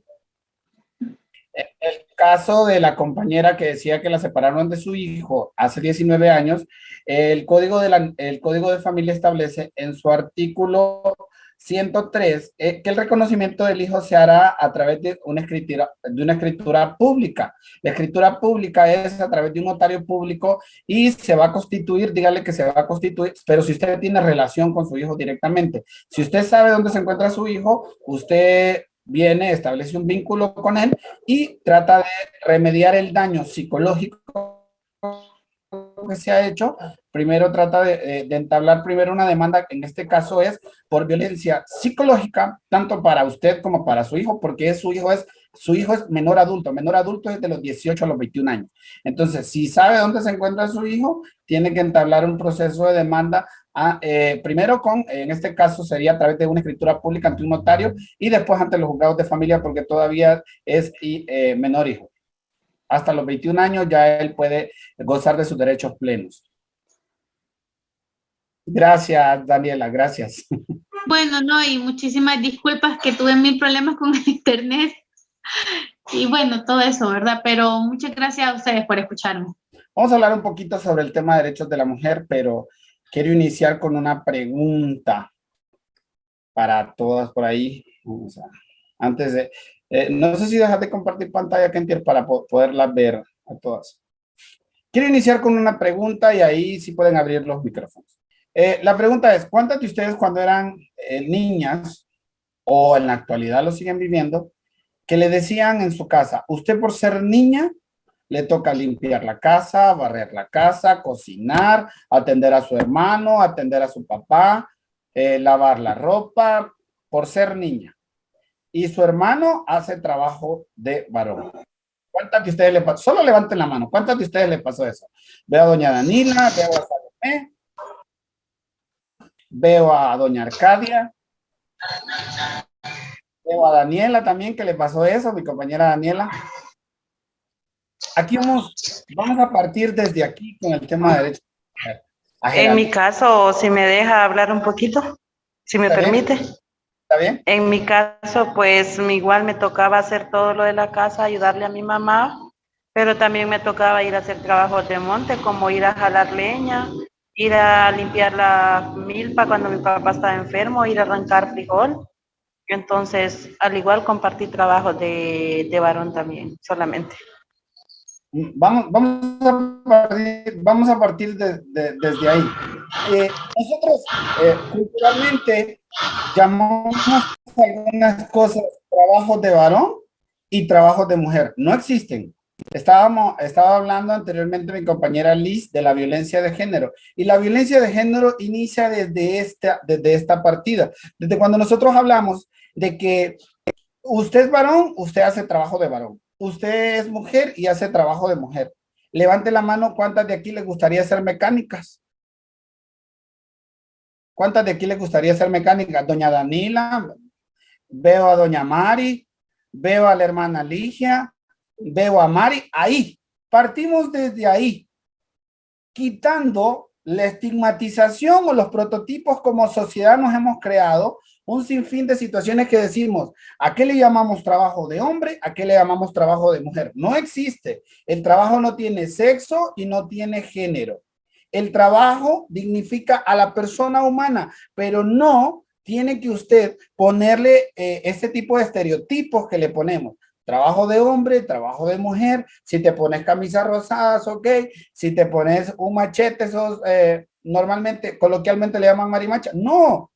Speaker 2: El caso de la compañera que decía que la separaron de su hijo hace 19 años, el Código de Familia establece en su artículo 103 que el reconocimiento del hijo se hará a través de una escritura pública. La escritura pública es a través de un notario público y se va a constituir, dígale que se va a constituir, pero si usted tiene relación con su hijo directamente. Si usted sabe dónde se encuentra su hijo, usted viene, establece un vínculo con él y trata de remediar el daño psicológico que se ha hecho. Primero trata de entablar primero una demanda, en este caso es por violencia psicológica, tanto para usted como para su hijo, porque su hijo es menor adulto es de los 18 a los 21 años. Entonces, si sabe dónde se encuentra su hijo, tiene que entablar un proceso de demanda primero en este caso sería a través de una escritura pública ante un notario y después ante los juzgados de familia, porque todavía es menor hijo. Hasta los 21 años ya él puede gozar de sus derechos plenos. Gracias, Daniela, gracias.
Speaker 3: Bueno, no, y muchísimas disculpas que tuve mil problemas con el internet y bueno, todo eso, ¿verdad? Pero muchas gracias a ustedes por escucharme.
Speaker 2: Vamos a hablar un poquito sobre el tema de derechos de la mujer, pero quiero iniciar con una pregunta para todas por ahí. Antes de, no sé si dejas de compartir pantalla, Kentier, para poderlas ver a todas. Quiero iniciar con una pregunta y ahí sí pueden abrir los micrófonos. La pregunta es, ¿cuántas de ustedes cuando eran niñas o en la actualidad lo siguen viviendo, que le decían en su casa, usted por ser niña le toca limpiar la casa, barrer la casa, cocinar, atender a su hermano, atender a su papá, lavar la ropa, por ser niña? Y su hermano hace trabajo de varón. ¿Cuántas de ustedes le pasó? Solo levanten la mano. ¿Cuántas de ustedes le pasó eso? Veo a doña Danila, veo a Salomé, veo a doña Arcadia, veo a Daniela también que le pasó eso, mi compañera Daniela. Aquí vamos a partir desde aquí con el tema de derechos de la mujer.
Speaker 5: En mi caso, si me deja hablar un poquito, si me permite.
Speaker 2: ¿Está bien?
Speaker 5: En mi caso, pues igual me tocaba hacer todo lo de la casa, ayudarle a mi mamá, pero también me tocaba ir a hacer trabajos de monte, como ir a jalar leña, ir a limpiar la milpa cuando mi papá estaba enfermo, ir a arrancar frijol. Entonces, al igual compartí trabajos de varón también, solamente.
Speaker 2: Vamos a partir desde ahí. Nosotros culturalmente llamamos algunas cosas trabajos de varón y trabajos de mujer. No existen. Estaba hablando anteriormente mi compañera Liz de la violencia de género, y la violencia de género inicia desde esta partida, desde cuando nosotros hablamos de que usted es varón, usted hace trabajo de varón. Usted es mujer y hace trabajo de mujer. Levante la mano, ¿cuántas de aquí les gustaría ser mecánicas? ¿Cuántas de aquí les gustaría ser mecánicas? Doña Danila, veo a doña Mari, veo a la hermana Ligia, veo a Mari. Ahí, partimos desde ahí, quitando la estigmatización o los prototipos como sociedad nos hemos creado, un sinfín de situaciones que decimos, ¿a qué le llamamos trabajo de hombre? ¿A qué le llamamos trabajo de mujer? No existe. El trabajo no tiene sexo y no tiene género. El trabajo dignifica a la persona humana, pero no tiene que usted ponerle ese tipo de estereotipos que le ponemos. Trabajo de hombre, trabajo de mujer. Si te pones camisas rosadas, ok. Si te pones un machete, esos normalmente, coloquialmente le llaman marimacha. No.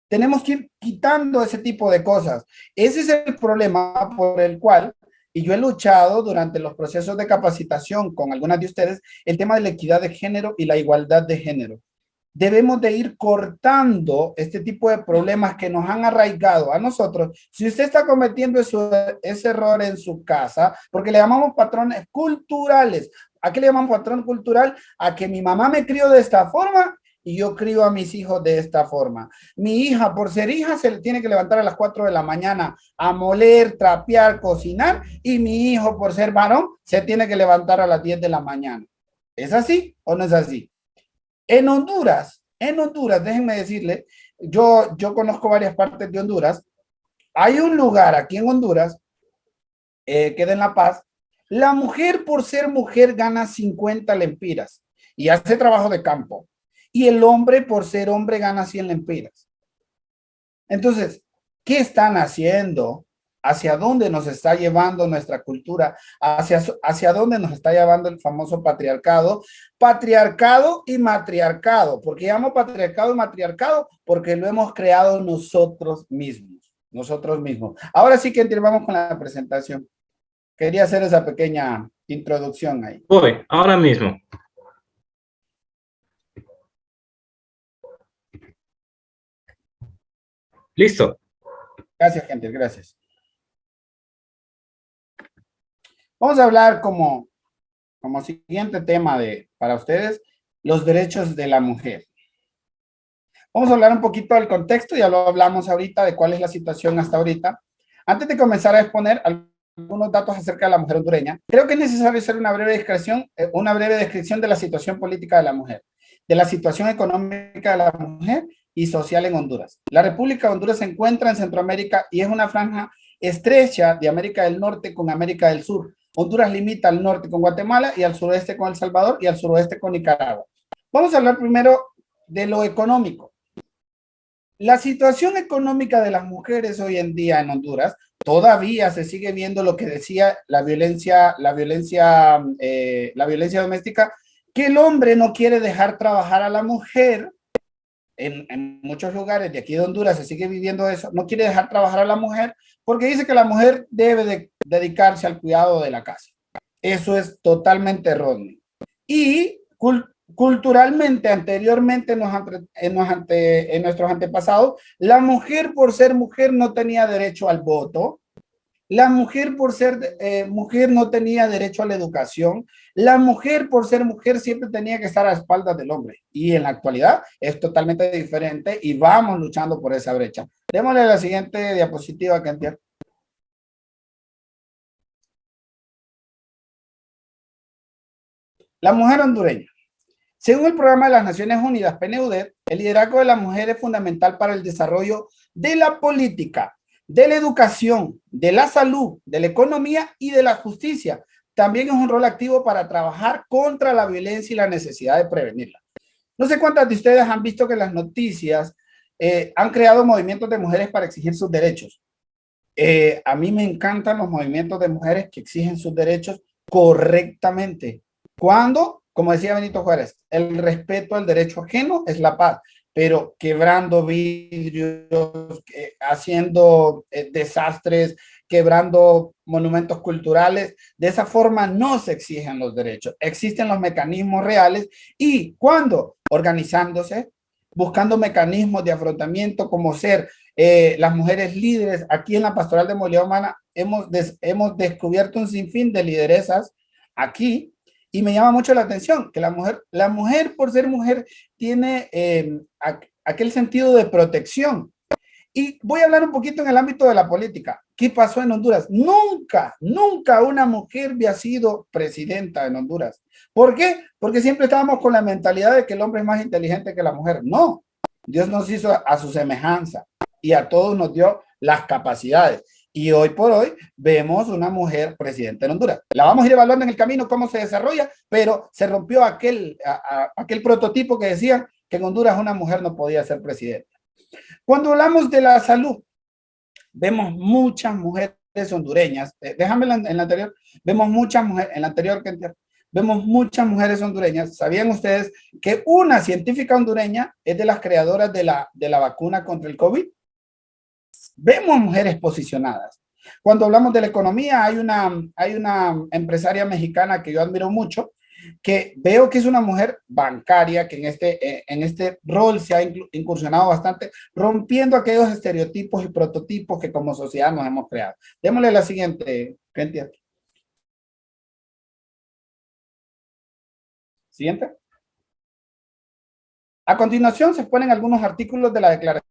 Speaker 2: Tenemos que ir quitando ese tipo de cosas. Ese es el problema por el cual, y yo he luchado durante los procesos de capacitación con algunas de ustedes, el tema de la equidad de género y la igualdad de género. Debemos de ir cortando este tipo de problemas que nos han arraigado a nosotros. Si usted está cometiendo ese error en su casa, porque le llamamos patrones culturales. ¿A qué le llamamos patrón cultural? A que mi mamá me crió de esta forma y yo crío a mis hijos de esta forma. Mi hija, por ser hija, se le tiene que levantar a las 4 de la mañana a moler, trapear, cocinar, y mi hijo, por ser varón, se tiene que levantar a las 10 de la mañana. ¿Es así o no es así? En Honduras, déjenme decirle, yo conozco varias partes de Honduras. Hay un lugar aquí en Honduras, queda en La Paz. La mujer, por ser mujer, gana 50 lempiras y hace trabajo de campo. Y el hombre, por ser hombre, gana 100 lempiras. Entonces, ¿qué están haciendo? ¿Hacia dónde nos está llevando nuestra cultura? ¿Hacia dónde nos está llevando el famoso patriarcado? Patriarcado y matriarcado. ¿Por qué llamo patriarcado y matriarcado? Porque lo hemos creado nosotros mismos. nosotros mismos. Ahora sí que vamos con la presentación. Quería hacer esa pequeña introducción ahí.
Speaker 6: Voy, ahora mismo. Listo.
Speaker 2: Gracias, gente, gracias. Vamos a hablar como siguiente tema para ustedes, los derechos de la mujer. Vamos a hablar un poquito del contexto, ya lo hablamos ahorita, de cuál es la situación hasta ahorita. Antes de comenzar a exponer algunos datos acerca de la mujer hondureña, creo que es necesario hacer una breve descripción de la situación política de la mujer, de la situación económica de la mujer y social en Honduras. La República de Honduras se encuentra en Centroamérica y es una franja estrecha de América del Norte con América del Sur. Honduras limita al norte con Guatemala y al sureste con El Salvador y al suroeste con Nicaragua. Vamos a hablar primero de lo económico. La situación económica de las mujeres hoy en día en Honduras, todavía se sigue viendo lo que decía la violencia doméstica, que el hombre no quiere dejar trabajar a la mujer. En muchos lugares de aquí de Honduras se sigue viviendo eso, no quiere dejar trabajar a la mujer porque dice que la mujer debe de dedicarse al cuidado de la casa. Eso es totalmente erróneo. Y culturalmente, anteriormente, en nuestros antepasados, la mujer por ser mujer no tenía derecho al voto. La mujer por ser mujer no tenía derecho a la educación. La mujer por ser mujer siempre tenía que estar a espaldas del hombre. Y en la actualidad es totalmente diferente y vamos luchando por esa brecha. Démosle la siguiente diapositiva, Kentia. La mujer hondureña. Según el programa de las Naciones Unidas, PNUD, el liderazgo de la mujer es fundamental para el desarrollo de la política, de la educación, de la salud, de la economía y de la justicia. También es un rol activo para trabajar contra la violencia y la necesidad de prevenirla. No sé cuántas de ustedes han visto que las noticias han creado movimientos de mujeres para exigir sus derechos. A mí me encantan los movimientos de mujeres que exigen sus derechos correctamente. Cuando, como decía Benito Juárez, el respeto al derecho ajeno es la paz. Pero quebrando vidrios, haciendo desastres, quebrando monumentos culturales, de esa forma no se exigen los derechos. Existen los mecanismos reales y cuando organizándose, buscando mecanismos de afrontamiento como ser las mujeres líderes, aquí en la Pastoral de Movilidad Humana hemos descubierto un sinfín de lideresas aquí. Y me llama mucho la atención que la mujer por ser mujer tiene aquel sentido de protección. Y voy a hablar un poquito en el ámbito de la política. ¿Qué pasó en Honduras? Nunca una mujer había sido presidenta en Honduras. ¿Por qué? Porque siempre estábamos con la mentalidad de que el hombre es más inteligente que la mujer. No, Dios nos hizo a su semejanza y a todos nos dio las capacidades. Y hoy por hoy vemos una mujer presidenta en Honduras. La vamos a ir evaluando en el camino cómo se desarrolla, pero se rompió aquel prototipo que decía que en Honduras una mujer no podía ser presidenta. Cuando hablamos de la salud, vemos muchas mujeres hondureñas. Déjame en la anterior. Vemos muchas mujeres, en la anterior que vemos muchas mujeres hondureñas. ¿Sabían ustedes que una científica hondureña es de las creadoras de la vacuna contra el COVID? Vemos mujeres posicionadas. Cuando hablamos de la economía, hay una empresaria mexicana que yo admiro mucho, que veo que es una mujer bancaria, que en este rol se ha incursionado bastante, rompiendo aquellos estereotipos y prototipos que como sociedad nos hemos creado. Démosle la siguiente, Kentia. Siguiente. A continuación se ponen algunos artículos de la Declaración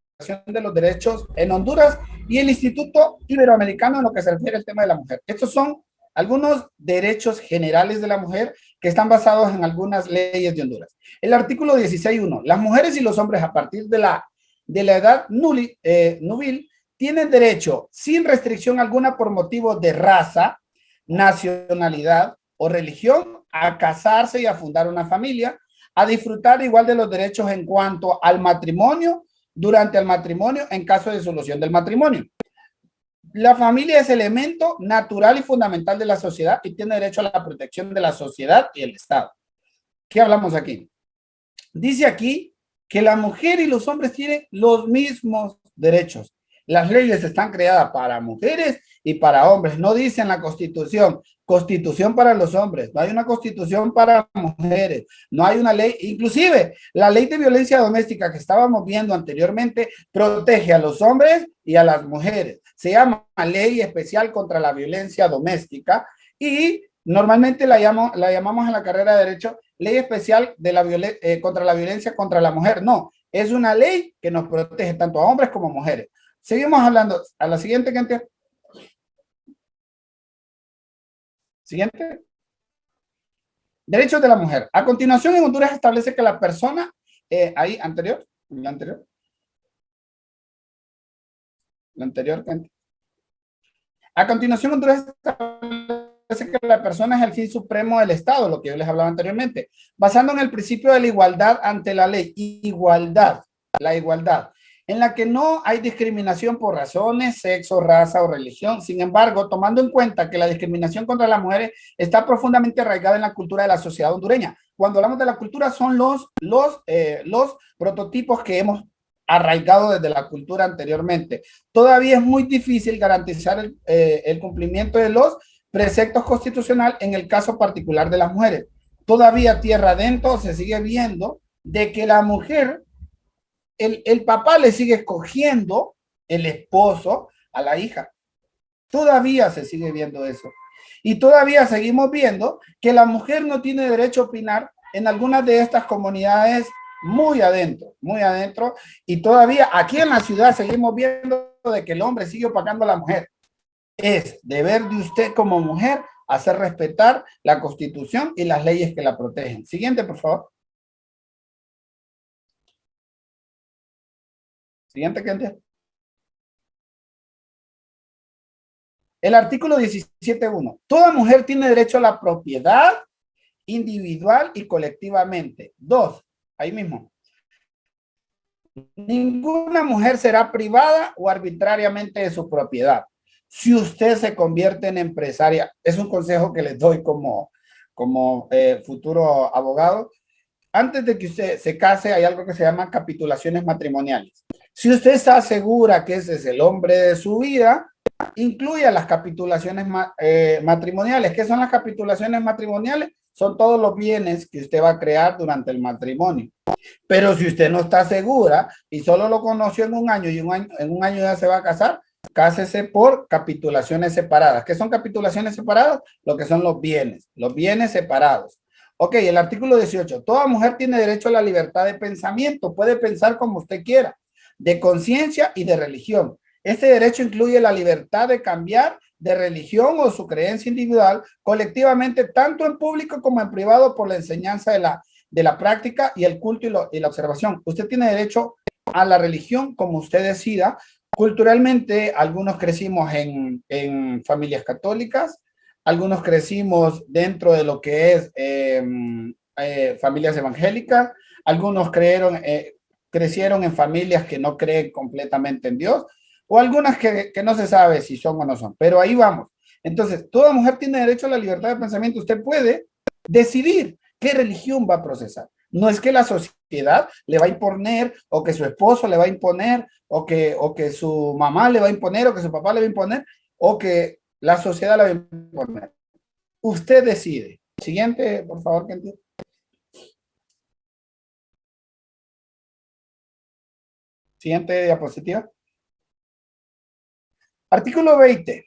Speaker 2: de los Derechos en Honduras y el Instituto Iberoamericano en lo que se refiere al tema de la mujer. Estos son algunos derechos generales de la mujer que están basados en algunas leyes de Honduras. El artículo 16.1. Las mujeres y los hombres a partir de la edad nubil tienen derecho sin restricción alguna por motivo de raza, nacionalidad o religión a casarse y a fundar una familia, a disfrutar igual de los derechos en cuanto al matrimonio, durante el matrimonio, en caso de disolución del matrimonio. La familia es elemento natural y fundamental de la sociedad y tiene derecho a la protección de la sociedad y el Estado. ¿Qué hablamos aquí? Dice aquí que la mujer y los hombres tienen los mismos derechos. Las leyes están creadas para mujeres y para hombres. No dice en la Constitución, Constitución para los hombres. No hay una Constitución para mujeres. No hay una ley. Inclusive, la ley de violencia doméstica que estábamos viendo anteriormente protege a los hombres y a las mujeres. Se llama Ley Especial contra la Violencia Doméstica y normalmente la llamamos en la carrera de Derecho Ley Especial de la contra la Violencia contra la Mujer. No, es una ley que nos protege tanto a hombres como a mujeres. Seguimos hablando. A la siguiente, gente. Siguiente. Derechos de la mujer. A continuación, en Honduras establece que la persona, ahí, anterior, la anterior, gente. A continuación, Honduras establece que la persona es el fin supremo del Estado, lo que yo les hablaba anteriormente, basando en el principio de la igualdad ante la ley. Igualdad, la igualdad, en la que no hay discriminación por razones, sexo, raza o religión. Sin embargo, tomando en cuenta que la discriminación contra las mujeres está profundamente arraigada en la cultura de la sociedad hondureña. Cuando hablamos de la cultura, son los prototipos que hemos arraigado desde la cultura anteriormente. Todavía es muy difícil garantizar el cumplimiento de los preceptos constitucionales en el caso particular de las mujeres. Todavía tierra adentro se sigue viendo de que la mujer, el papá le sigue escogiendo el esposo a la hija. Todavía se sigue viendo eso. Y todavía seguimos viendo que la mujer no tiene derecho a opinar en algunas de estas comunidades muy adentro. Y todavía aquí en la ciudad seguimos viendo de que el hombre sigue opacando a la mujer. Es deber de usted como mujer hacer respetar la Constitución y las leyes que la protegen. Siguiente, por favor. Siguiente, gente. El artículo 17.1. Toda mujer tiene derecho a la propiedad individual y colectivamente. 2. Ahí mismo. Ninguna mujer será privada o arbitrariamente de su propiedad. Si usted se convierte en empresaria, es un consejo que les doy como futuro abogado. Antes de que usted se case, hay algo que se llama capitulaciones matrimoniales. Si usted está segura que ese es el hombre de su vida, incluya las capitulaciones matrimoniales. ¿Qué son las capitulaciones matrimoniales? Son todos los bienes que usted va a crear durante el matrimonio. Pero si usted no está segura y solo lo conoció en un año y en un año ya se va a casar, cásese por capitulaciones separadas. ¿Qué son capitulaciones separadas? Lo que son los bienes separados. Ok, el artículo 18. Toda mujer tiene derecho a la libertad de pensamiento. Puede pensar como usted quiera, de conciencia y de religión. Este derecho incluye la libertad de cambiar de religión o su creencia individual colectivamente, tanto en público como en privado, por la enseñanza de la práctica y el culto y la observación. Usted tiene derecho a la religión como usted decida. Culturalmente, algunos crecimos en familias católicas, algunos crecimos dentro de lo que es familias evangélicas, algunos crecieron en familias que no creen completamente en Dios, o algunas que no se sabe si son o no son, pero ahí vamos. Entonces, toda mujer tiene derecho a la libertad de pensamiento. Usted puede decidir qué religión va a procesar. No es que la sociedad le va a imponer, o que su esposo le va a imponer, o que su mamá le va a imponer, o que su papá le va a imponer, o que la sociedad le va a imponer. Usted decide. Siguiente, por favor, Kenty. Siguiente diapositiva. Artículo 20.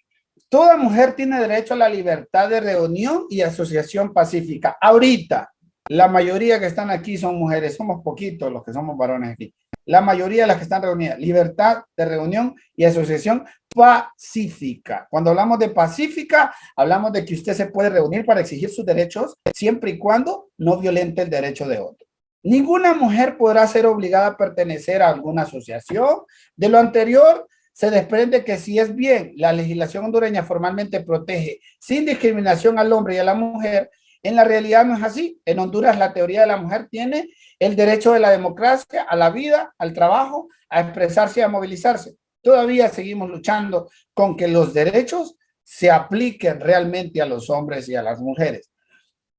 Speaker 2: Toda mujer tiene derecho a la libertad de reunión y asociación pacífica. Ahorita, la mayoría que están aquí son mujeres. Somos poquitos los que somos varones aquí. La mayoría de las que están reunidas. Libertad de reunión y asociación pacífica. Cuando hablamos de pacífica, hablamos de que usted se puede reunir para exigir sus derechos siempre y cuando no violente el derecho de otro. Ninguna mujer podrá ser obligada a pertenecer a alguna asociación. De lo anterior, se desprende que si es bien la legislación hondureña formalmente protege sin discriminación al hombre y a la mujer, en la realidad no es así. En Honduras la teoría de la mujer tiene el derecho de la democracia, a la vida, al trabajo, a expresarse y a movilizarse. Todavía seguimos luchando con que los derechos se apliquen realmente a los hombres y a las mujeres.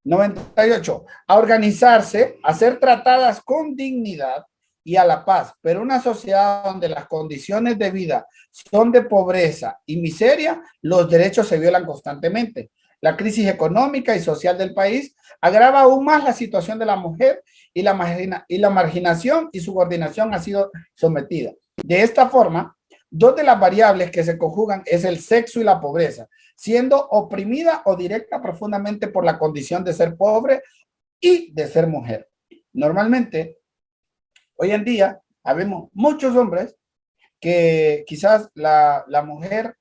Speaker 2: 98. A organizarse, a ser tratadas con dignidad y a la paz, pero una sociedad donde las condiciones de vida son de pobreza y miseria, los derechos se violan constantemente. La crisis económica y social del país agrava aún más la situación de la mujer y la marginación y subordinación ha sido sometida. De esta forma, dos de las variables que se conjugan es el sexo y la pobreza, siendo oprimida o directa profundamente por la condición de ser pobre y de ser mujer. Normalmente, hoy en día, habemos muchos hombres que quizás la mujer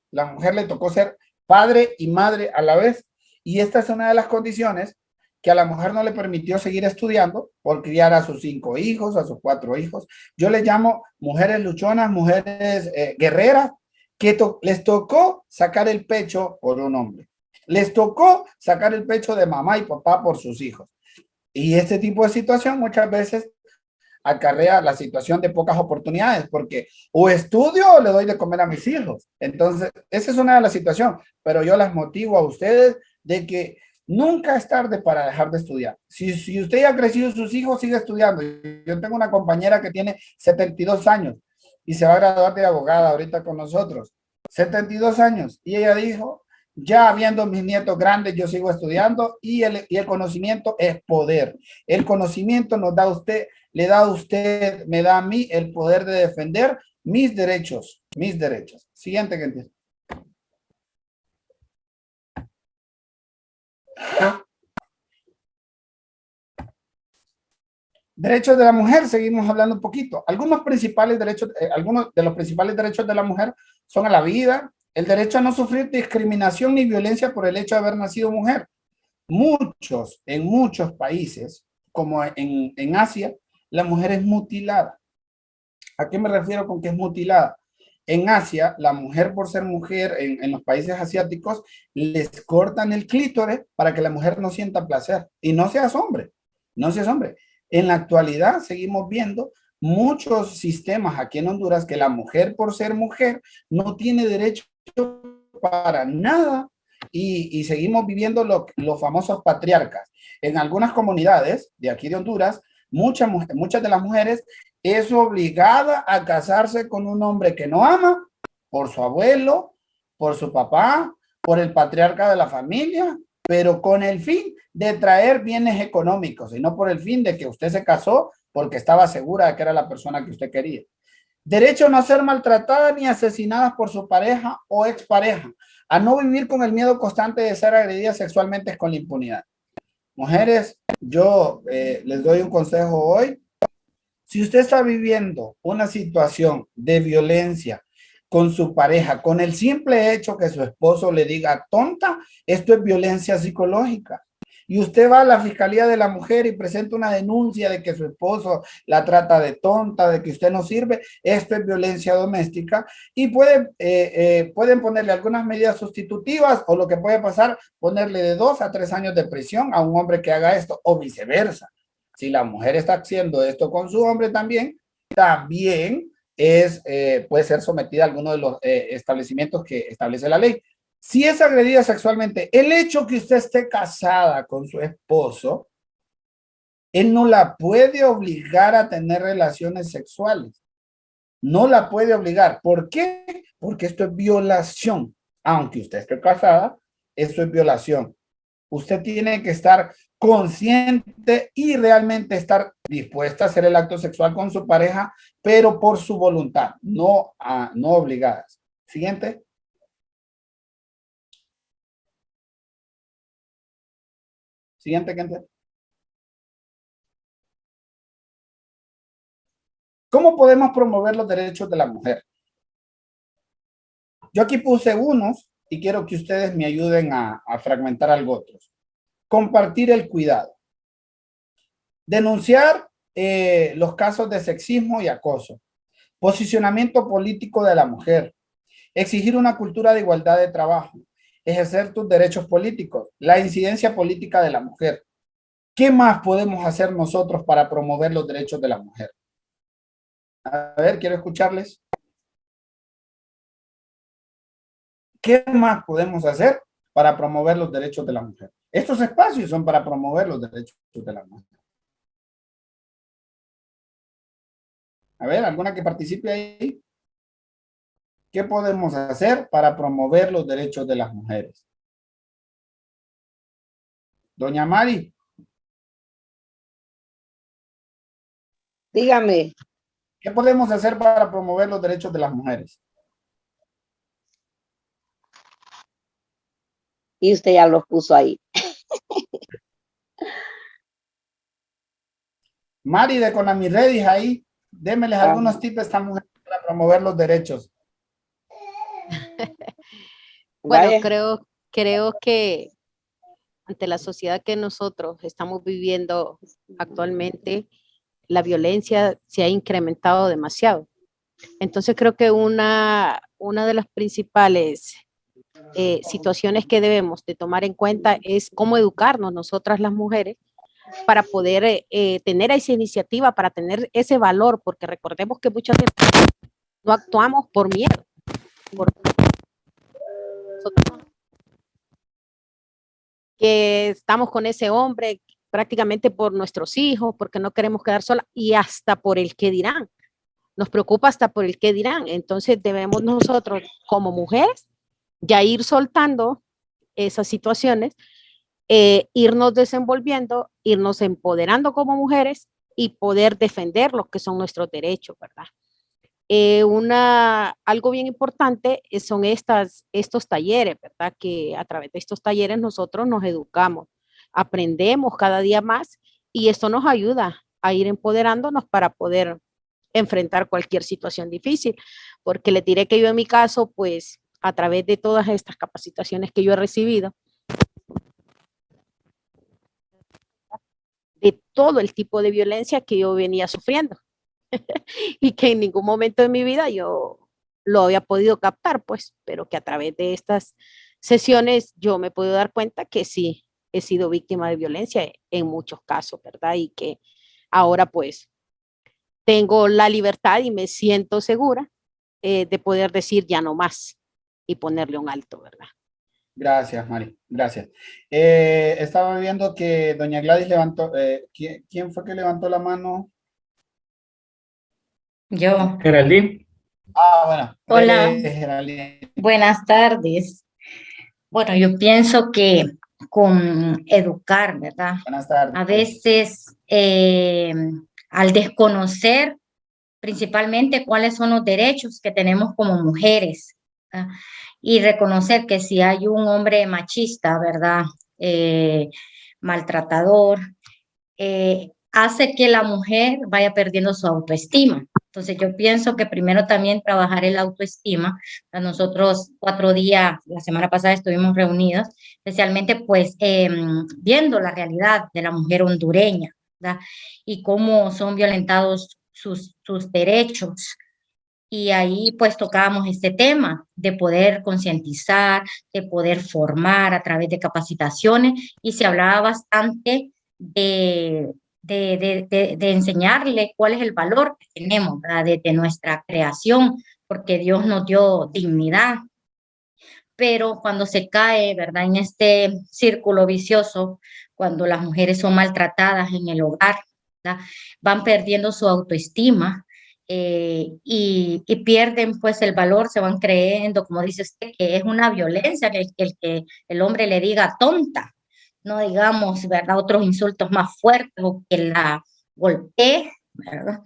Speaker 2: le tocó ser padre y madre a la vez. Y esta es una de las condiciones que a la mujer no le permitió seguir estudiando por criar a sus 5 hijos, a sus 4 hijos. Yo les llamo mujeres luchonas, mujeres guerreras, que les tocó sacar el pecho por un hombre. Les tocó sacar el pecho de mamá y papá por sus hijos. Y este tipo de situación muchas veces acarrea la situación de pocas oportunidades, porque o estudio o le doy de comer a mis hijos. Entonces, esa es una de las situaciones, pero yo las motivo a ustedes de que nunca es tarde para dejar de estudiar. Si usted ya ha crecido, sus hijos sigue estudiando. Yo tengo una compañera que tiene 72 años y se va a graduar de abogada ahorita con nosotros. 72 años. Y ella dijo, ya viendo mis nietos grandes, yo sigo estudiando y el conocimiento es poder. El conocimiento nos da a usted, le da a usted, me da a mí el poder de defender mis derechos, mis derechos. Siguiente que entiende. Derechos de la mujer, seguimos hablando un poquito. Algunos de los principales derechos de la mujer son a la vida, el derecho a no sufrir discriminación ni violencia por el hecho de haber nacido mujer. En muchos países, como en Asia, la mujer es mutilada. ¿A qué me refiero con que es mutilada? En Asia, la mujer por ser mujer, en los países asiáticos, les cortan el clítoris para que la mujer no sienta placer y no seas hombre, no seas hombre. En la actualidad seguimos viendo muchos sistemas aquí en Honduras que la mujer por ser mujer no tiene derecho para nada y seguimos viviendo los famosos patriarcas. En algunas comunidades de aquí de Honduras, muchas de las mujeres es obligada a casarse con un hombre que no ama por su abuelo, por su papá, por el patriarca de la familia, pero con el fin de traer bienes económicos y no por el fin de que usted se casó porque estaba segura de que era la persona que usted quería. Derecho a no ser maltratada ni asesinadas por su pareja o expareja, a no vivir con el miedo constante de ser agredida sexualmente con la impunidad. Mujeres, yo les doy un consejo hoy. Si usted está viviendo una situación de violencia con su pareja, con el simple hecho que su esposo le diga tonta, esto es violencia psicológica. Y usted va a la Fiscalía de la Mujer y presenta una denuncia de que su esposo la trata de tonta, de que usted no sirve, esto es violencia doméstica y pueden ponerle algunas medidas sustitutivas o lo que puede pasar, ponerle de 2 a 3 años de prisión a un hombre que haga esto o viceversa. Si la mujer está haciendo esto con su hombre también puede ser sometida a alguno de los establecimientos que establece la ley. Si es agredida sexualmente, el hecho que usted esté casada con su esposo, él no la puede obligar a tener relaciones sexuales. No la puede obligar. ¿Por qué? Porque esto es violación. Aunque usted esté casada, esto es violación. Usted tiene que estar consciente y realmente estar dispuesta a hacer el acto sexual con su pareja, pero por su voluntad, no obligadas. Siguiente. Siguiente, gente. ¿Cómo podemos promover los derechos de la mujer? Yo aquí puse unos y quiero que ustedes me ayuden a fragmentar algo otros. Compartir el cuidado. Denunciar los casos de sexismo y acoso. Posicionamiento político de la mujer. Exigir una cultura de igualdad de trabajo. Ejercer tus derechos políticos. La incidencia política de la mujer. ¿Qué más podemos hacer nosotros para promover los derechos de la mujer? A ver, quiero escucharles. ¿Qué más podemos hacer para promover los derechos de la mujer? Estos espacios son para promover los derechos de la mujer. A ver, ¿alguna que participe ahí? ¿Qué podemos hacer para promover los derechos de las mujeres? Doña Mari.
Speaker 4: Dígame.
Speaker 2: ¿Qué podemos hacer para promover los derechos de las mujeres?
Speaker 4: Y usted ya los puso ahí.
Speaker 2: Mari de Konami Ready, ahí, démeles algunos tips a esta mujer para promover los derechos.
Speaker 7: Bueno,
Speaker 4: Vaya.
Speaker 7: creo que ante la sociedad que nosotros estamos viviendo actualmente, la violencia se ha incrementado demasiado. Entonces creo que una de las principales situaciones que debemos de tomar en cuenta es cómo educarnos nosotras las mujeres para poder tener esa iniciativa, para tener ese valor, porque recordemos que muchas veces no actuamos por miedo. Nosotros que estamos con ese hombre prácticamente por nuestros hijos, porque no queremos quedar sola y hasta por el que dirán. Nos preocupa hasta por el que dirán. Entonces debemos nosotros como mujeres ya ir soltando esas situaciones, irnos desenvolviendo, irnos empoderando como mujeres y poder defender lo que son nuestros derechos, ¿verdad? Algo bien importante son estos talleres, ¿verdad? Que a través de estos talleres nosotros nos educamos, aprendemos cada día más y esto nos ayuda a ir empoderándonos para poder enfrentar cualquier situación difícil, porque le diré que yo en mi caso, pues a través de todas estas capacitaciones que yo he recibido, de todo el tipo de violencia que yo venía sufriendo y que en ningún momento de mi vida yo lo había podido captar, pues, pero que a través de estas sesiones yo me he podido dar cuenta que sí he sido víctima de violencia en muchos casos, ¿verdad? Y que ahora pues tengo la libertad y me siento segura de poder decir ya no más y ponerle un alto, ¿verdad?
Speaker 2: Gracias, Mari. Gracias. Estaba viendo que doña Gladys levantó. ¿Quién fue que levantó la mano?
Speaker 8: Yo.
Speaker 6: Geraldine.
Speaker 2: Ah, bueno.
Speaker 8: Hola.
Speaker 2: Geraldine.
Speaker 8: Buenas tardes. Bueno, yo pienso que con educar, ¿verdad?
Speaker 2: Buenas tardes.
Speaker 8: A veces al desconocer principalmente cuáles son los derechos que tenemos como mujeres, ¿verdad? Y reconocer que si hay un hombre machista, ¿verdad? Maltratador, hace que la mujer vaya perdiendo su autoestima. Entonces yo pienso que primero también trabajar el autoestima. Nosotros 4 días, la semana pasada estuvimos reunidos, especialmente pues viendo la realidad de la mujer hondureña, ¿verdad? Y cómo son violentados sus derechos. Y ahí pues tocábamos este tema de poder concientizar, de poder formar a través de capacitaciones y se hablaba bastante de enseñarle cuál es el valor que tenemos, ¿verdad? De nuestra creación, porque Dios nos dio dignidad. Pero cuando se cae, ¿verdad? En este círculo vicioso, cuando las mujeres son maltratadas en el hogar, ¿verdad? Van perdiendo su autoestima y pierden pues el valor, se van creyendo, como dice usted, que es una violencia, que el hombre le diga tonta, no digamos, ¿verdad? Otros insultos más fuertes o que la golpee, ¿verdad?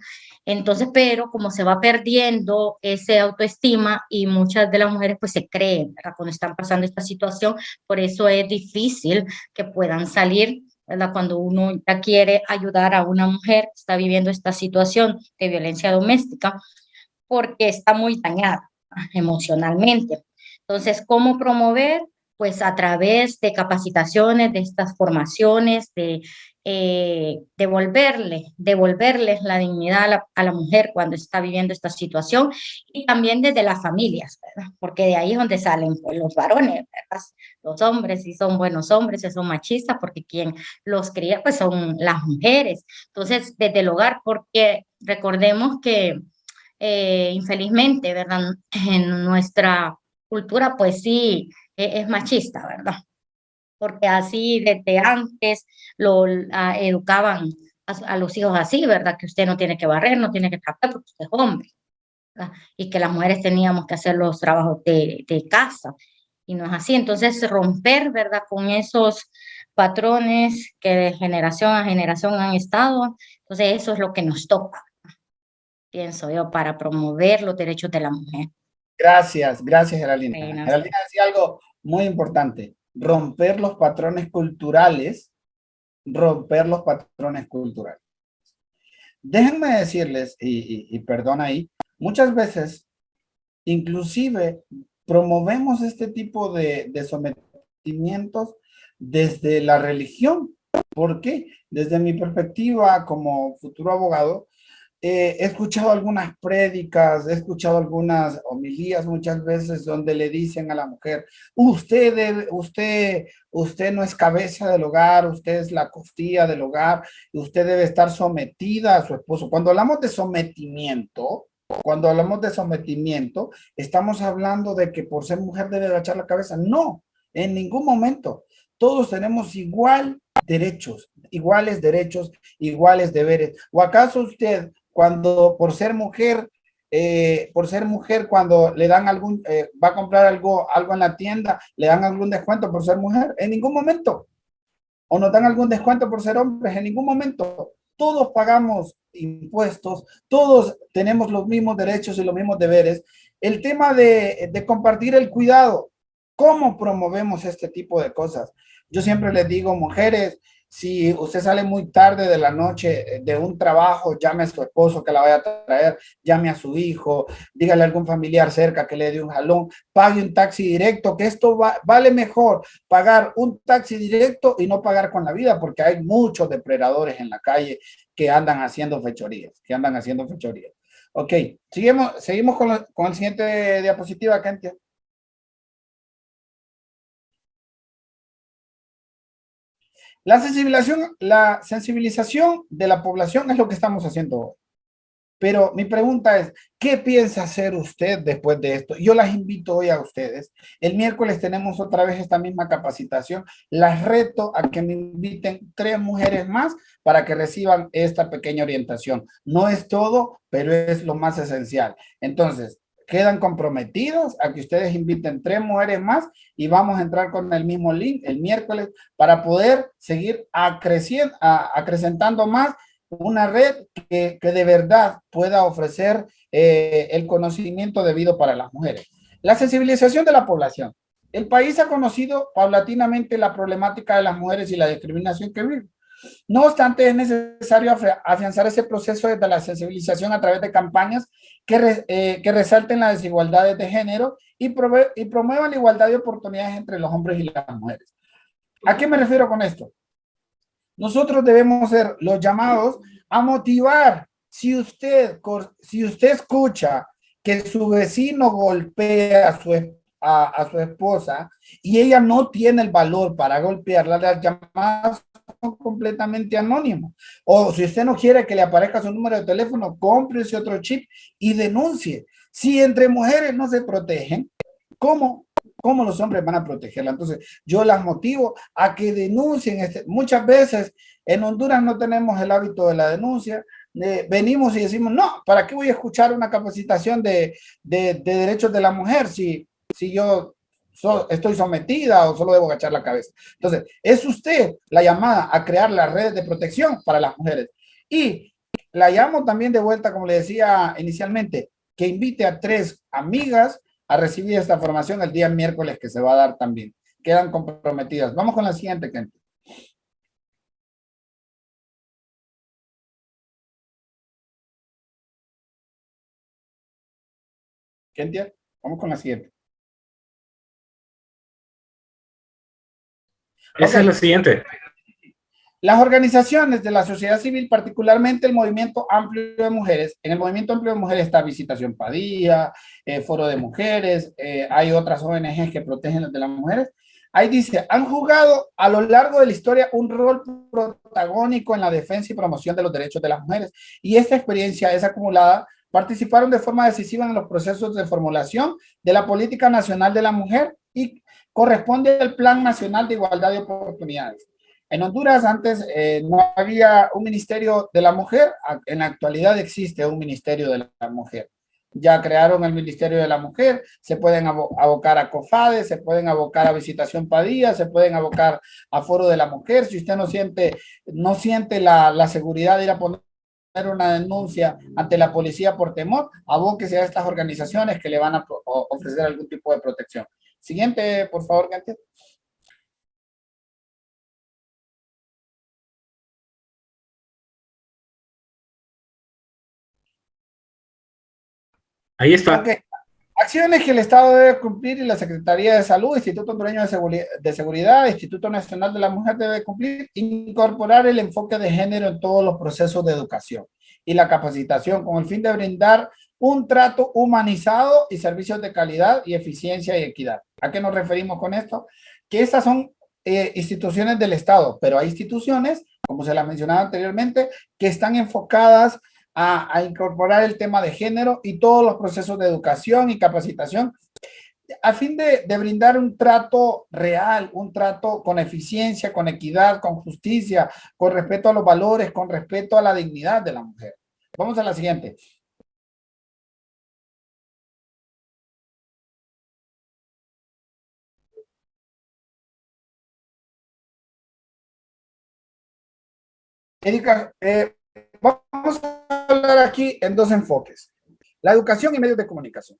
Speaker 8: Entonces, pero como se va perdiendo ese autoestima y muchas de las mujeres pues se creen, ¿verdad? Cuando están pasando esta situación, por eso es difícil que puedan salir, ¿verdad? Cuando uno ya quiere ayudar a una mujer que está viviendo esta situación de violencia doméstica, porque está muy dañada emocionalmente. Entonces, ¿cómo promover? Pues a través de capacitaciones, de estas formaciones, de devolverles la dignidad a la mujer cuando está viviendo esta situación y también desde las familias, ¿verdad? Porque de ahí es donde salen pues, los varones, ¿verdad? Los hombres, si son buenos hombres, si son machistas, porque quien los cría pues son las mujeres. Entonces, desde el hogar, porque recordemos que infelizmente, ¿verdad? En nuestra cultura, pues sí, es machista, ¿verdad? Porque así desde antes lo educaban a los hijos así, ¿verdad? Que usted no tiene que barrer, no tiene que trapear porque usted es hombre, ¿verdad? Y que las mujeres teníamos que hacer los trabajos de casa, y no es así. Entonces, romper, ¿verdad? Con esos patrones que de generación a generación han estado, entonces eso es lo que nos toca, pienso yo, para promover los derechos de la mujer.
Speaker 2: Gracias, gracias, Geraldina.
Speaker 8: Bueno,
Speaker 2: Geraldina decía algo muy importante, romper los patrones culturales, romper los patrones culturales. Déjenme decirles, y perdón ahí, muchas veces, inclusive, promovemos este tipo de sometimientos desde la religión. ¿Por qué? Desde mi perspectiva como futuro abogado, he escuchado algunas prédicas, he escuchado algunas homilías muchas veces donde le dicen a la mujer, usted no es cabeza del hogar, usted es la costilla del hogar, y usted debe estar sometida a su esposo. Cuando hablamos de sometimiento, estamos hablando de que por ser mujer debe agachar la cabeza. No, en ningún momento. Todos tenemos iguales derechos, iguales deberes. ¿O acaso usted, cuando por ser mujer, cuando le dan va a comprar algo en la tienda, le dan algún descuento por ser mujer? En ningún momento. ¿O nos dan algún descuento por ser hombres? En ningún momento. Todos pagamos impuestos, todos tenemos los mismos derechos y los mismos deberes. El tema de compartir el cuidado, ¿cómo promovemos este tipo de cosas? Yo siempre les digo, mujeres, si usted sale muy tarde de la noche de un trabajo, llame a su esposo que la vaya a traer, llame a su hijo, dígale a algún familiar cerca que le dé un jalón, pague un taxi directo, que esto vale mejor pagar un taxi directo y no pagar con la vida, porque hay muchos depredadores en la calle que andan haciendo fechorías, Ok, seguimos con el siguiente diapositiva, Kentia. La sensibilización de la población es lo que estamos haciendo hoy. Pero mi pregunta es, ¿qué piensa hacer usted después de esto? Yo las invito hoy a ustedes. El miércoles tenemos otra vez esta misma capacitación. Las reto a que me inviten 3 mujeres más para que reciban esta pequeña orientación. No es todo, pero es lo más esencial. Entonces, quedan comprometidos a que ustedes inviten 3 mujeres más y vamos a entrar con el mismo link el miércoles para poder seguir acrecentando más una red que de verdad pueda ofrecer el conocimiento debido para las mujeres. La sensibilización de la población. El país ha conocido paulatinamente la problemática de las mujeres y la discriminación que viven. No obstante, es necesario afianzar ese proceso desde la sensibilización a través de campañas que resalten las desigualdades de género y promuevan la igualdad de oportunidades entre los hombres y las mujeres. ¿A qué me refiero con esto? Nosotros debemos ser los llamados a motivar. Si usted escucha que su vecino golpea a su esposa y ella no tiene el valor para golpearla, las llamadas son completamente anónimos. O si usted no quiere que le aparezca su número de teléfono, cómprese otro chip y denuncie. Si entre mujeres no se protegen, ¿cómo los hombres van a protegerla? Entonces, yo las motivo a que denuncien. Muchas veces en Honduras no tenemos el hábito de la denuncia. Venimos y decimos, no, ¿para qué voy a escuchar una capacitación de derechos de la mujer si yo estoy sometida o solo debo agachar la cabeza? Entonces, es usted la llamada a crear las redes de protección para las mujeres. Y la llamo también de vuelta, como le decía inicialmente, que invite a 3 amigas a recibir esta formación el día miércoles que se va a dar también. Quedan comprometidas. Vamos con la siguiente, Kentia. Kentia, vamos con la siguiente.
Speaker 6: Esa es la siguiente.
Speaker 2: Las organizaciones de la sociedad civil, particularmente el Movimiento Amplio de Mujeres, en el Movimiento Amplio de Mujeres está Visitación Padilla, Foro de Mujeres, hay otras ONGs que protegen de las mujeres. Ahí dice, han jugado a lo largo de la historia un rol protagónico en la defensa y promoción de los derechos de las mujeres. Y esta experiencia es acumulada, participaron de forma decisiva en los procesos de formulación de la Política Nacional de la Mujer y corresponde al Plan Nacional de Igualdad de Oportunidades. En Honduras antes no había un ministerio de la mujer, en la actualidad existe un ministerio de la mujer. Ya crearon el Ministerio de la Mujer, se pueden abocar a COFADE, se pueden abocar a Visitación Padilla, se pueden abocar a Foro de la Mujer. Si usted no siente la seguridad de ir a poner una denuncia ante la policía por temor, abóquese a estas organizaciones que le van a ofrecer algún tipo de protección. Siguiente, por favor, Gantia.
Speaker 6: Ahí está.
Speaker 2: Okay. Acciones que el Estado debe cumplir y la Secretaría de Salud, Instituto Hondureño de Seguridad, Instituto Nacional de la Mujer debe cumplir, incorporar el enfoque de género en todos los procesos de educación y la capacitación con el fin de brindar un trato humanizado y servicios de calidad y eficiencia y equidad. ¿A qué nos referimos con esto? Que estas son instituciones del Estado, pero hay instituciones, como se las mencionaba anteriormente, que están enfocadas a incorporar el tema de género y todos los procesos de educación y capacitación a fin de brindar un trato real, un trato con eficiencia, con equidad, con justicia, con respeto a los valores, con respeto a la dignidad de la mujer. Vamos a la siguiente. Vamos a hablar aquí en dos enfoques. La educación y medios de comunicación.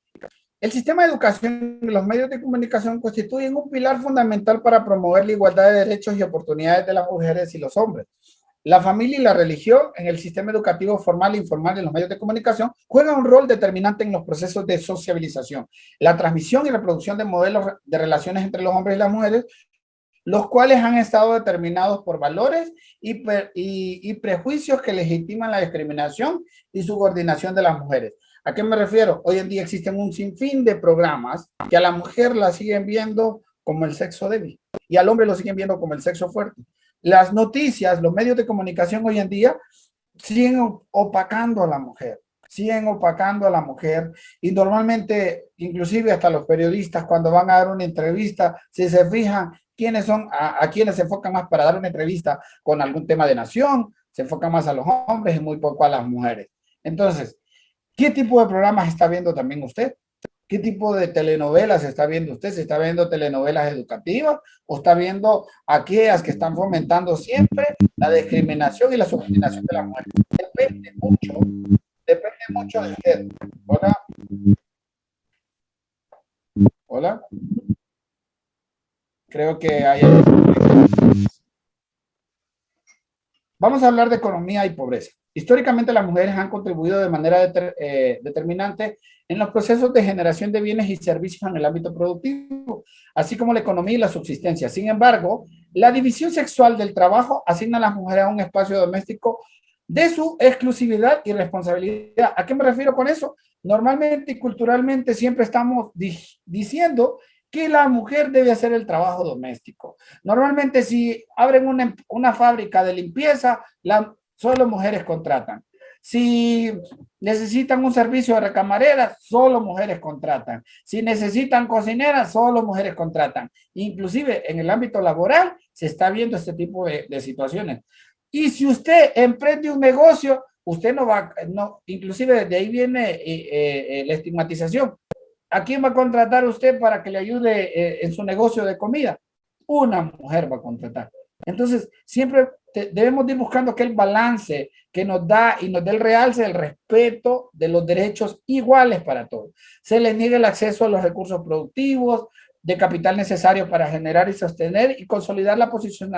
Speaker 2: El sistema de educación y los medios de comunicación constituyen un pilar fundamental para promover la igualdad de derechos y oportunidades de las mujeres y los hombres. La familia y la religión en el sistema educativo formal e informal en los medios de comunicación juegan un rol determinante en los procesos de sociabilización, la transmisión y reproducción de modelos de relaciones entre los hombres y las mujeres, los cuales han estado determinados por valores y prejuicios que legitiman la discriminación y subordinación de las mujeres. ¿A qué me refiero? Hoy en día existen un sinfín de programas que a la mujer la siguen viendo como el sexo débil y al hombre lo siguen viendo como el sexo fuerte. Las noticias, los medios de comunicación hoy en día siguen opacando a la mujer. Siguen opacando a la mujer y normalmente, inclusive hasta los periodistas cuando van a dar una entrevista, si se fijan quiénes son, a quienes se enfocan más para dar una entrevista con algún tema de nación, se enfocan más a los hombres y muy poco a las mujeres. Entonces, ¿qué tipo de programas está viendo también usted? ¿Qué tipo de telenovelas está viendo usted? ¿Se está viendo telenovelas educativas o está viendo aquellas que están fomentando siempre la discriminación y la subordinación de la mujer? Depende mucho de usted. Hola. Hola. Creo que hay... Vamos a hablar de economía y pobreza. Históricamente las mujeres han contribuido de manera determinante en los procesos de generación de bienes y servicios en el ámbito productivo, así como la economía y la subsistencia. Sin embargo, la división sexual del trabajo asigna a las mujeres a un espacio doméstico de su exclusividad y responsabilidad. ¿A qué me refiero con eso? Normalmente y culturalmente siempre estamos diciendo que la mujer debe hacer el trabajo doméstico. Normalmente si abren una fábrica de limpieza, solo mujeres contratan. Si necesitan un servicio de recamareras, solo mujeres contratan. Si necesitan cocineras, solo mujeres contratan. Inclusive en el ámbito laboral se está viendo este tipo de situaciones. Y si usted emprende un negocio, usted inclusive desde ahí viene la estigmatización. ¿A quién va a contratar usted para que le ayude en su negocio de comida? Una mujer va a contratar. Entonces, siempre debemos ir buscando aquel balance que nos da y nos dé el realce del respeto de los derechos iguales para todos. Se les niega el acceso a los recursos productivos, de capital necesario para generar y sostener y consolidar la posición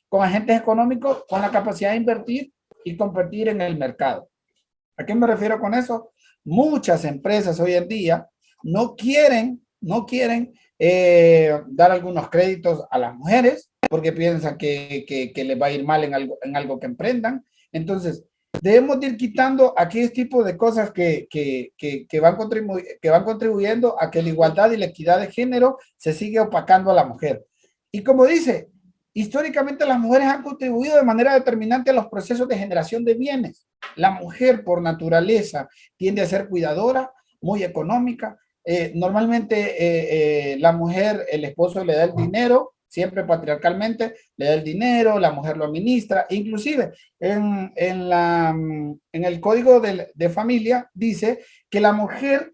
Speaker 2: con agentes económicos con la capacidad de invertir y competir en el mercado. ¿A qué me refiero con eso? Muchas empresas hoy en día no quieren dar algunos créditos a las mujeres porque piensan que les va a ir mal en algo que emprendan. Entonces, debemos ir quitando aquellos tipos de cosas que van contribuyendo a que la igualdad y la equidad de género se sigue opacando a la mujer. Y como dice, históricamente las mujeres han contribuido de manera determinante a los procesos de generación de bienes. La mujer por naturaleza tiende a ser cuidadora, muy económica. Normalmente la mujer, el esposo le da el dinero siempre patriarcalmente, le da el dinero, la mujer lo administra, inclusive en el código de familia dice que la mujer